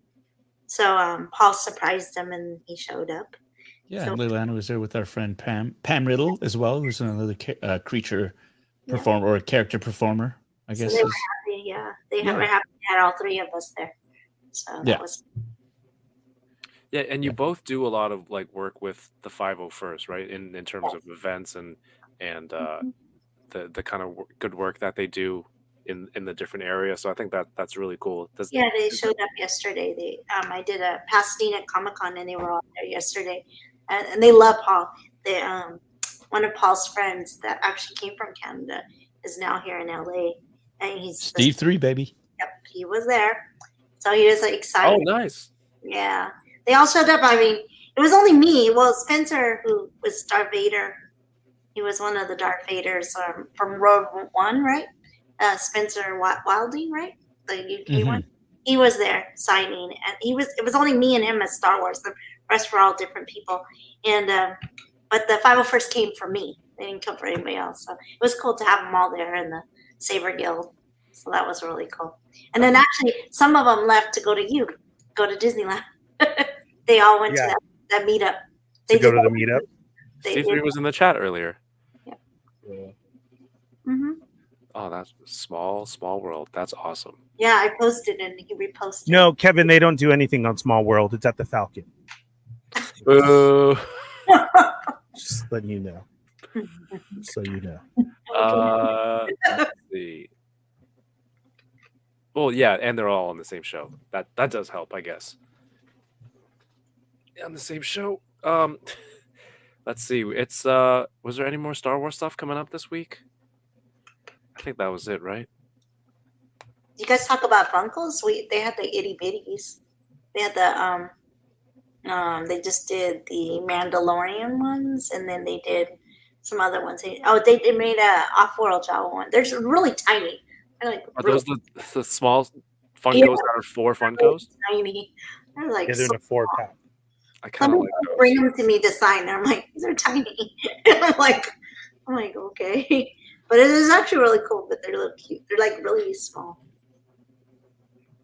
so Paul surprised them, and he showed up. Yeah, So- and Leilani was there with our friend Pam Riddle as well, who's another creature performer or a character performer, I So guess. they were happy. Yeah, they Yeah. were happy. They had all three of us there. So that Yeah. was Yeah, and you both do a lot of like work with the 501st, right? In terms of events and the kind of good work that they do in the different areas. So I think that's really cool. yeah. They showed up yesterday. They I did a Pasadena Comic Con, and they were all there yesterday, and they love Paul. They one of Paul's friends that actually came from Canada is now here in LA, and he's Steve 3, baby. Yep, he was there, so he was like, Oh, excited. nice. Yeah, they all showed up. I mean, it was only me. Well, Spencer, who was Darth Vader, he was one of the Darth Vaders from Rogue One, right? Spencer Wilding, right? The UK one. He was there signing, and it was only me and him as Star Wars. The rest were all different people, and but the 501st came for me. They didn't come for anybody else. So it was cool to have them all there in the Saber Guild. So that was really cool. And then actually, some of them left to go to Disneyland. They all went Yeah. to that meetup. to go to did- the meetup. They C3 did. was in the chat earlier. Mhm. Oh, that's small world. That's awesome. Yeah, I posted and he reposted. No, Kevin, they don't do anything on Small World. It's at the Falcon. Boo. Just letting you know. So you know. Let's see. Well, yeah, and they're all on the same show. That does help, I guess. On the same show. Let's see. It's was there any more Star Wars stuff coming up this week? I think that was it, right? You guys talk about Funkos? They had the itty bitties. They had the they just did the Mandalorian ones, and then they did some other ones. They made a Off-World Jawa one. They're just really tiny. They're like Are really those the small Funkos Yeah. that are 4 Funkos? tiny. They're like Yeah, they're in a 4-pack. I kind of like those. bring them to me to sign. I'm like, these are tiny. I'm like, okay. But it is actually really cool, but they're a little cute. They're like really small.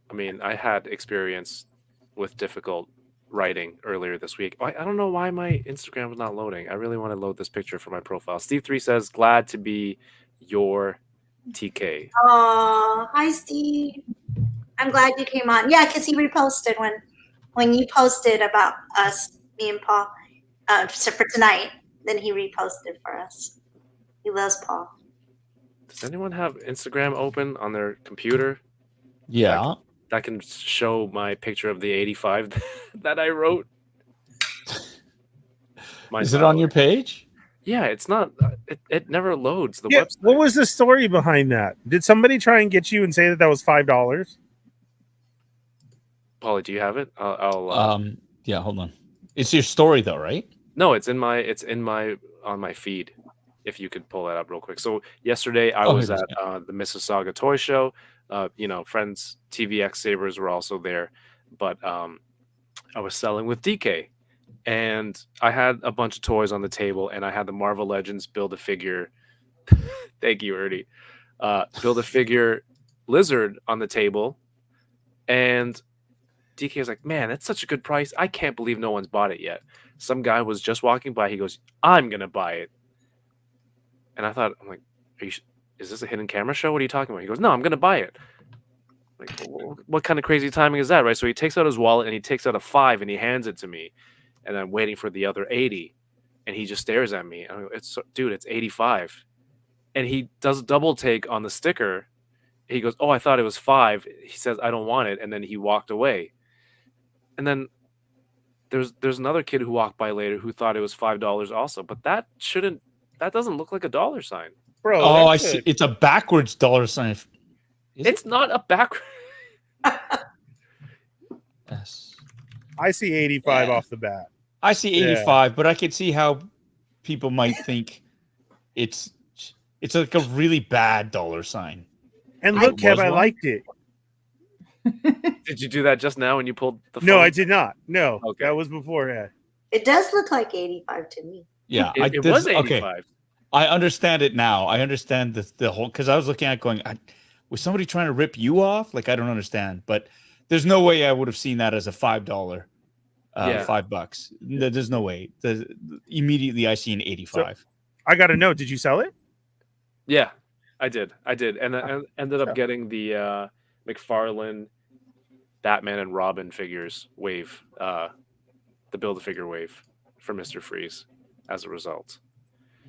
I mean, I had experience with difficult writing earlier this week. I don't know why my Instagram was not loading. I really want to load this picture for my profile. Steve3 says, glad to be your TK. Oh, hi Steve. I'm glad you came on. Yeah, because he reposted when you posted about us, me and Paul, for tonight. Then he reposted for us. He loves Paul. Does anyone have Instagram open on their computer Yeah. that can show my picture of the 85 that I wrote? Is it on your page? Yeah, it's not. It never loads the Yeah, website. what was the story behind that? Did somebody try and get you and say that was $5? Paulie, do you have it? I'll Yeah, hold on. It's your story though, right? No, it's in my on my feed if you could pull that up real quick. So yesterday I Oh, was here it at is, the Mississauga Toy Show. Friends TVX Sabers were also there, but I was selling with DK, and I had a bunch of toys on the table, and I had the Marvel Legends Build-A-Figure. Thank you, Ernie. Build-A-Figure Lizard on the table, and DK was like, "Man, that's such a good price. I can't believe no one's bought it yet." Some guy was just walking by. He goes, "I'm gonna buy it," and I thought, I'm like, "Is this a hidden camera show? What are you talking about?" He goes, "No, I'm gonna buy it." Like, what kind of crazy timing is that, right? So he takes out his wallet and he takes out a 5 and he hands it to me, and I'm waiting for the other 80, and he just stares at me. I go, dude, it's 85, and he does a double take on the sticker. He goes, "Oh, I thought it was 5." He says, "I don't want it," and then he walked away. And then there's another kid who walked by later who thought it was $5 also, but that doesn't look like a dollar sign. Bro, Oh, I that's see. It's a backwards dollar sign. Is It's it? not a back. Yes. I see 85 Yeah. off the bat. I see Yeah. 85, but I can see how people might think it's like a really bad dollar sign. And If look, it Kev, was I one. liked it. Did you do that just now when you pulled the phone? No, I did not. No, Okay. that was beforehand. It does look like 85 to me. Yeah, It was 85. I understand it now. I understand the whole, because I was looking at it going, was somebody trying to rip you off? Like, I don't understand, but there's no way I would have seen that as a $5, Yeah. $5. There's no way. Immediately I see an 85. I got to know, did you sell it? Yeah, I did, and I ended up getting the McFarlane, Batman and Robin figures wave, the Build-A-Figure wave for Mr. Freeze as a result.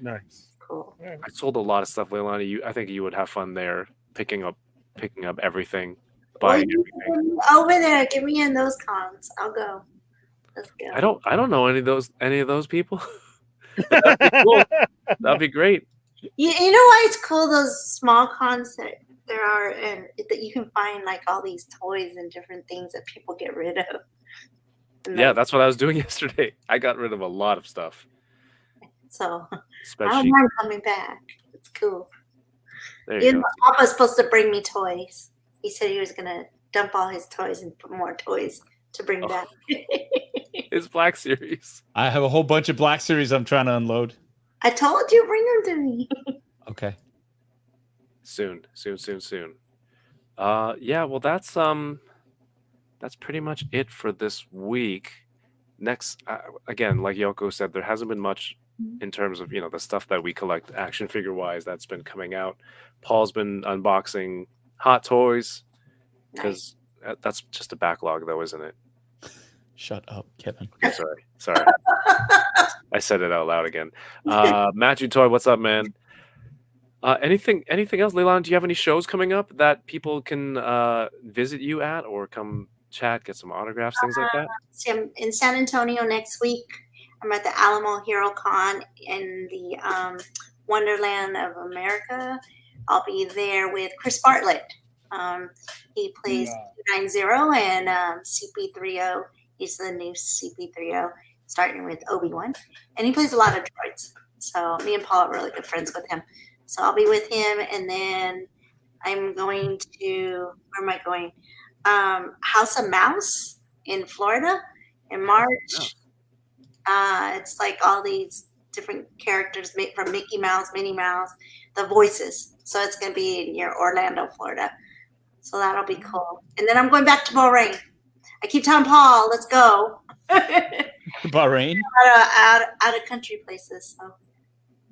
Nice. Cool. I sold a lot of stuff, Leilani. I think you would have fun there picking up everything, buying everything. Over there, get me in those cons. I'll go. Let's go. I don't know any of those people. That'd be cool. That'd be great. You know why it's cool? Those small cons that there are, and that you can find like all these toys and different things that people get rid of. And Yeah, like, that's what I was doing yesterday. I got rid of a lot of stuff. so I Spreadsheet. don't mind coming back. It's cool. There you Even go. Papa's supposed to bring me toys. He said he was gonna dump all his toys and put more toys to bring Oh. back. It's Black Series. I have a whole bunch of Black Series I'm trying to unload. I told you, bring them to me. Okay. Soon. Yeah, well that's pretty much it for this week. Next, again, like Yoko said, there hasn't been much in terms of the stuff that we collect action figure wise that's been coming out. Paul's been unboxing Hot Toys because that's just a backlog, though, isn't it? Shut up, Kevin. Okay, sorry. I said it out loud again. Matthew Toy, what's up, man? Anything else, Leilani? Do you have any shows coming up that people can visit you at or come chat, get some autographs, things like that? See, I'm in San Antonio next week. I'm at the Alamo Hero Con in the Wonderland of America. I'll be there with Chris Bartlett. He plays 290 and CP30. He's the new CP30, starting with Obi-Wan. And he plays a lot of droids. So me and Paul are really good friends with him. So I'll be with him, and then I'm going to, where am I going? House of Mouse in Florida in March. It's like all these different characters from Mickey Mouse, Minnie Mouse, the voices. So it's going to be near Orlando, Florida. So that'll be cool. And then I'm going back to Bahrain. I keep telling Paul, let's go. Bahrain? Out of country places. So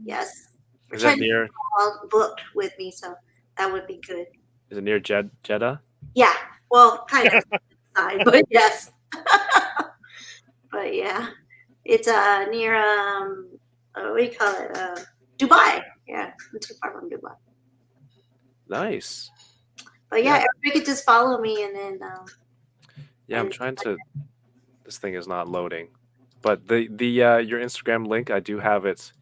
yes. Is that near? Paul booked with me, so that would be good. Is it near Jeddah? Yeah. Well, kind of side, but yes. But yeah, it's near what do you call it? Dubai. Yeah, not too far from Dubai. Nice. But yeah, everybody could just follow me, and then. Yeah, I'm trying to. This thing is not loading, but the your Instagram link, I do have it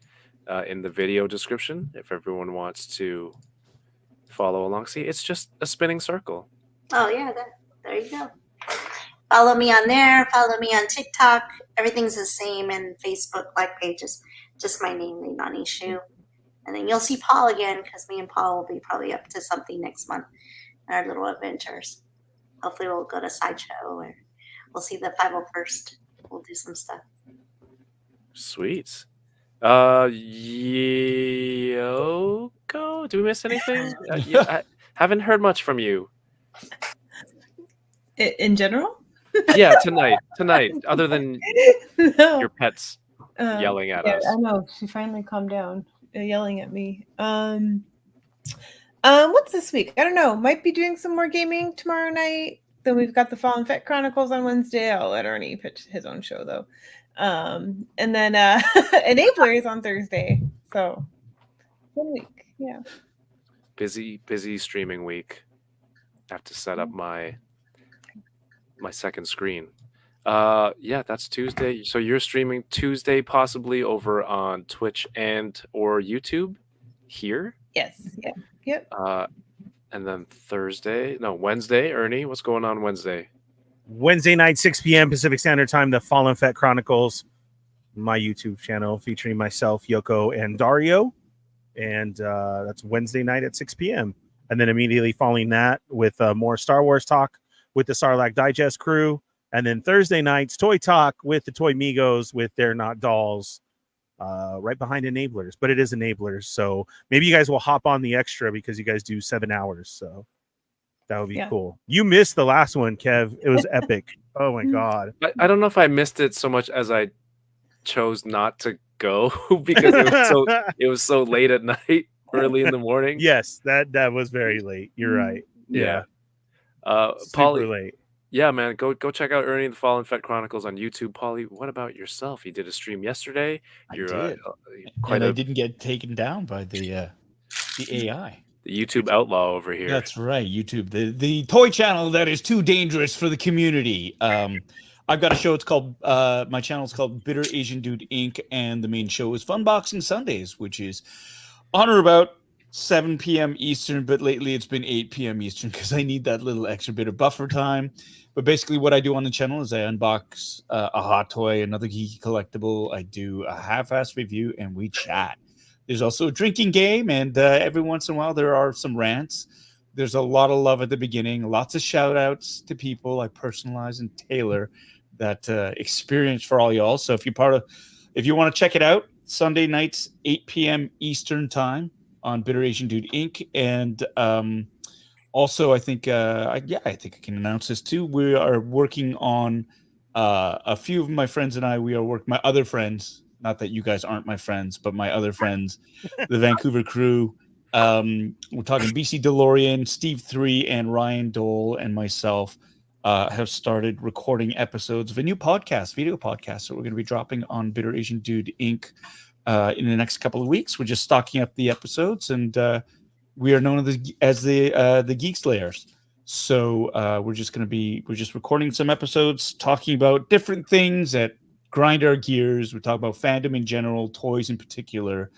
in the video description if everyone wants to follow along. See, it's just a spinning circle. Oh yeah, there you go. Follow me on there. Follow me on TikTok. Everything's the same, and Facebook like pages. just my name, Leilani Shiu. And then you'll see Paul again because me and Paul will be probably up to something next month in our little adventures. Hopefully we'll go to Sideshow or we'll see the 501st. We'll do some stuff. Sweet. Yoko, do we miss anything? I haven't heard much from you. In general? Yeah, tonight. Other than No. your pets yelling at us. I know. She finally calmed down, yelling at me. What's this week? I don't know. Might be doing some more gaming tomorrow night. Then we've got the Fallen Fett Chronicles on Wednesday. I'll let Ernie pitch his own show though. And then Enablers on Thursday. So one week. Yeah. Busy streaming week. I have to set up my second screen. Yeah, that's Tuesday. So you're streaming Tuesday possibly over on Twitch and or YouTube here? Yes. Yeah. Yep. And then Wednesday, Ernie, what's going on Wednesday? Wednesday night, 6 p.m. Pacific Standard Time, the Fallen Fett Chronicles, my YouTube channel featuring myself, Yoko, and Dario. And that's Wednesday night at 6 p.m. And then immediately following that with more Star Wars talk with the Sarlacc Digest crew. And then Thursday nights, Toy Talk with the Toy Migos with their Not Dolls. Right behind Enablers, but it is Enablers. So maybe you guys will hop on the extra because you guys do 7 hours. So that would be cool. You missed the last one, Kev. It was epic. Oh my God. I don't know if I missed it so much as I chose not to go because it was so late at night, early in the morning. Yes, that was very late. You're right. Yeah. Super late. Yeah, man, go check out Ernie and the Fallen Fett Chronicles on YouTube. Paulie, what about yourself? You did a stream yesterday. I did. I didn't get taken down by the AI. The YouTube outlaw over here. That's right, YouTube, the toy channel that is too dangerous for the community. I've got a show. It's called my channel is called Bitter Asian Dude Inc. And the main show is Funboxing Sundays, which is on or about 7 p.m. Eastern, but lately it's been 8 p.m. Eastern because I need that little extra bit of buffer time. But basically what I do on the channel is I unbox a hot toy, another geeky collectible. I do a half-assed review, and we chat. There's also a drinking game, and every once in a while there are some rants. There's a lot of love at the beginning, lots of shout-outs to people. I personalize and tailor that experience for all y'all. So if you want to check it out, Sunday nights, 8 p.m. Eastern time on Bitter Asian Dude Inc. And also, I think I think I can announce this too. We are working on a few of my friends and I. We are working my other friends. Not that you guys aren't my friends, but my other friends, the Vancouver crew. We're talking BC DeLorean, Steve 3, and Ryan Dole and myself have started recording episodes of a new podcast, video podcast that we're going to be dropping on Bitter Asian Dude Inc. In the next couple of weeks. We're just stocking up the episodes, and we are known as the Geek Slayers. So we're just recording some episodes, talking about different things that grind our gears. We talk about fandom in general, toys in particular,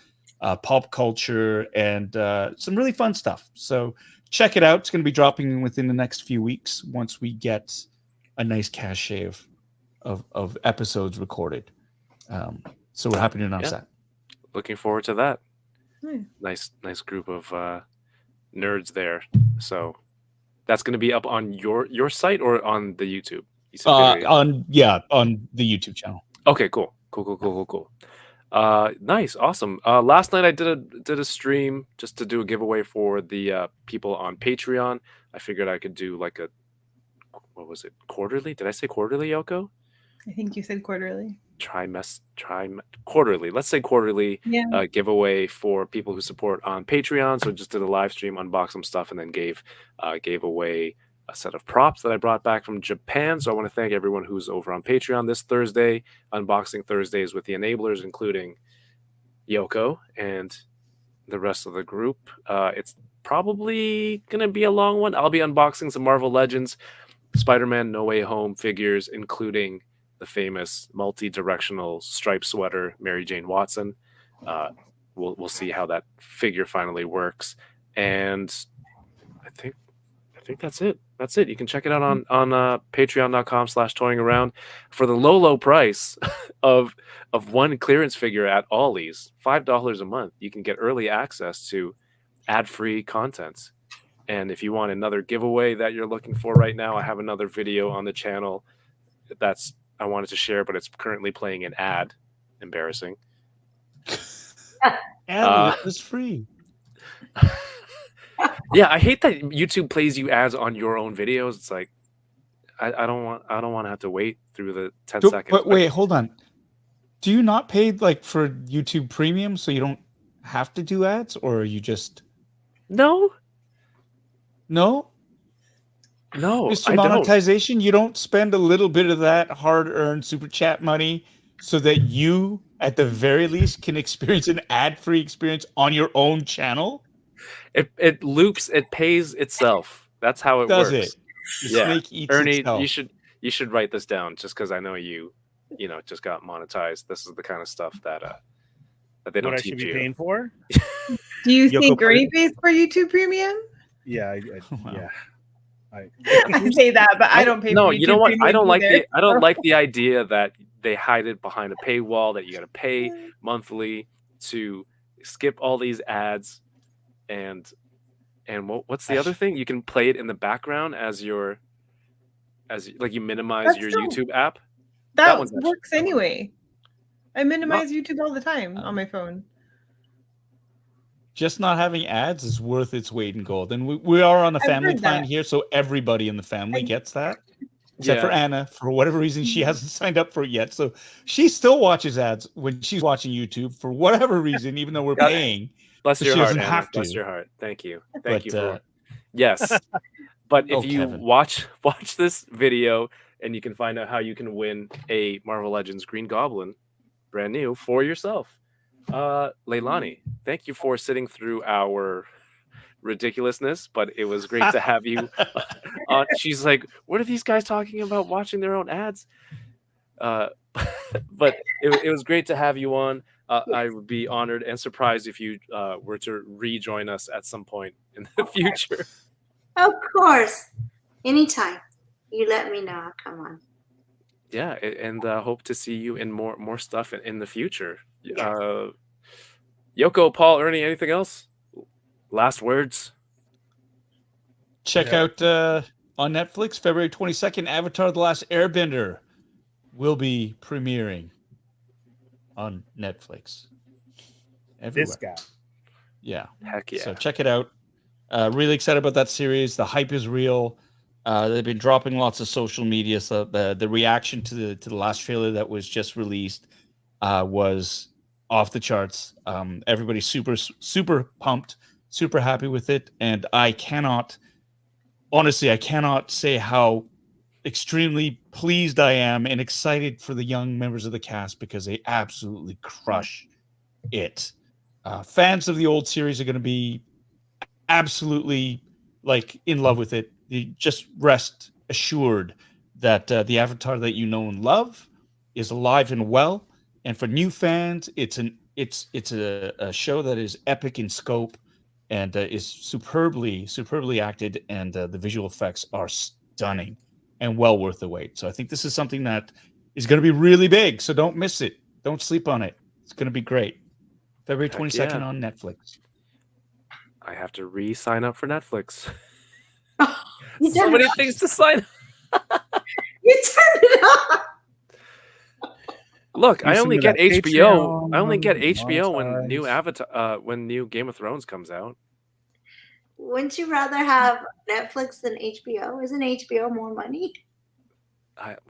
pop culture, and some really fun stuff. So check it out. It's going to be dropping within the next few weeks once we get a nice cache of episodes recorded. So we're happy to announce that. Looking forward to that. Nice group of nerds there. So that's going to be up on your site or on the YouTube? On the YouTube channel. Okay, cool. Nice, awesome. Last night I did a stream just to do a giveaway for the people on Patreon. I figured I could do like what was it? Quarterly? Did I say quarterly, Yoko? I think you said quarterly. Quarterly. Let's say quarterly. Yeah. Giveaway for people who support on Patreon. So just did a live stream, unboxed some stuff, and then gave away a set of props that I brought back from Japan. So I want to thank everyone who's over on Patreon this Thursday. Unboxing Thursdays with the Enablers, including Yoko and the rest of the group. It's probably gonna be a long one. I'll be unboxing some Marvel Legends, Spider-Man No Way Home figures, including the famous multi-directional striped sweater, Mary Jane Watson. We'll see how that figure finally works. And I think think that's it. That's it. You can check it out on patreon.com/toyingaround for the low price of one clearance figure at Ollie's, $5 a month. You can get early access to ad-free content. And if you want another giveaway that you're looking for right now, I have another video on the channel that's I wanted to share, but it's currently playing an ad. Embarrassing. And it was free. Yeah, I hate that YouTube plays you ads on your own videos. It's like I don't want to have to wait through the 10 seconds. But wait, hold on. Do you not pay like for YouTube Premium so you don't have to do ads, or are you just No, Mr. I don't. Monetization? You don't spend a little bit of that hard-earned super chat money so that you, at the very least, can experience an ad-free experience on your own channel? It loops. It pays itself. That's how it Does works. it? The Yeah, snake eats Ernie, itself. you should write this down just because I know you just got monetized. This is the kind of stuff that they don't What I teach should be you. paying for? Do you Yoko think Ernie pays for YouTube Premium? Yeah, Wow. yeah. I say that, but I don't pay No, for YouTube you know what? I don't like either. I don't like the idea that they hide it behind a paywall that you got to pay monthly to skip all these ads and what's the other thing? You can play it in the background as you minimize That's your still- YouTube app. That one's actually works anyway. I minimize YouTube all the time on my phone. Just not having ads is worth its weight in gold. And we are on a I've family heard plan that. here, so everybody in the family gets that. Except Yeah. for Anna, for whatever reason, she hasn't signed up for it yet. So she still watches ads when she's watching YouTube for whatever reason, even though we're Got it. paying. Bless So your she heart, doesn't Anna. have Bless to. your heart. Thank you. Thank But, you for yes. But if Oh, you Kevin. watch this video and you can find out how you can win a Marvel Legends Green Goblin brand new for yourself. Leilani, thank you for sitting through our ridiculousness, but it was great to have you on. She's like, what are these guys talking about watching their own ads? But it was great to have you on. I would be honored and surprised if you were to rejoin us at some point in the future. Of course. Anytime. You let me know. I'll come on. Yeah, and hope to see you in more stuff in the future. Yes. Yoko, Paul, Ernie, anything else? Last words? Check out on Netflix, February 22nd, Avatar: The Last Airbender will be premiering on Netflix. Everywhere. This guy. Yeah. Heck yeah. So check it out. Really excited about that series. The hype is real. They've been dropping lots of social media. So the reaction to the last trailer that was just released was off the charts. Everybody's super pumped, super happy with it, and I cannot say how extremely pleased I am and excited for the young members of the cast because they absolutely crush it. Fans of the old series are going to be absolutely in love with it. You just rest assured that the Avatar that you know and love is alive and well. And for new fans, it's a show that is epic in scope and is superbly acted, and the visual effects are stunning and well worth the wait. So I think this is something that is going to be really big. So don't miss it. Don't sleep on it. It's going to be great. February 22nd on Netflix. I have to re-sign up for Netflix. You So turned many it things to sign up. You turned it off. Look, I Use only some of get that HBO. I only Patreon, get HBO when new monetize. Avatar, when new Game of Thrones comes out. Wouldn't you rather have Netflix than HBO? Isn't HBO more money?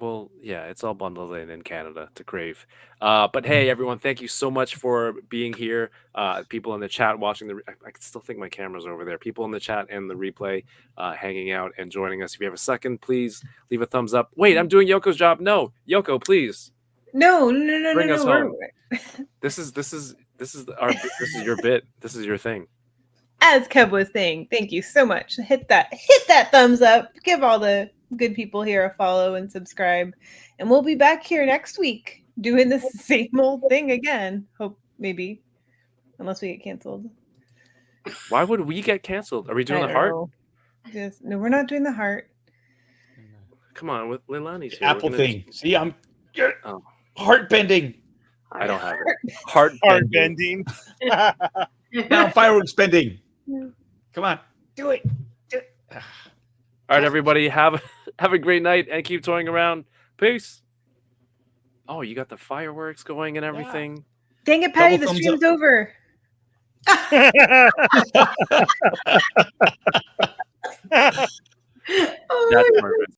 Well, yeah, it's all bundled in Canada to Crave. But hey, everyone, thank you so much for being here. People in the chat watching I can still think my camera's over there. People in the chat and the replay hanging out and joining us. If you have a second, please leave a thumbs up. Wait, I'm doing Yoko's job. No, Yoko, please. No. Bring us home. We're- This is your bit. This is your thing. As Kev was saying, thank you so much. Hit that thumbs up. Give all the good people here a follow and subscribe. And we'll be back here next week doing the same old thing again. Hope maybe. Unless we get canceled. Why would we get canceled? Are we doing I the don't heart? know. Just no, we're not doing the heart. Come on, with Leilani Shiu, Apple we're gonna- thing. See, I'm Oh. heart bending. I don't have it. Heart Hard bending. bending. Now fireworks bending. Come on, do it. All right, everybody, have a great night and keep toying around. Peace. Oh, you got the fireworks going and everything. Dang it, Patty! Double The thumbs stream's up. over. That's perfect.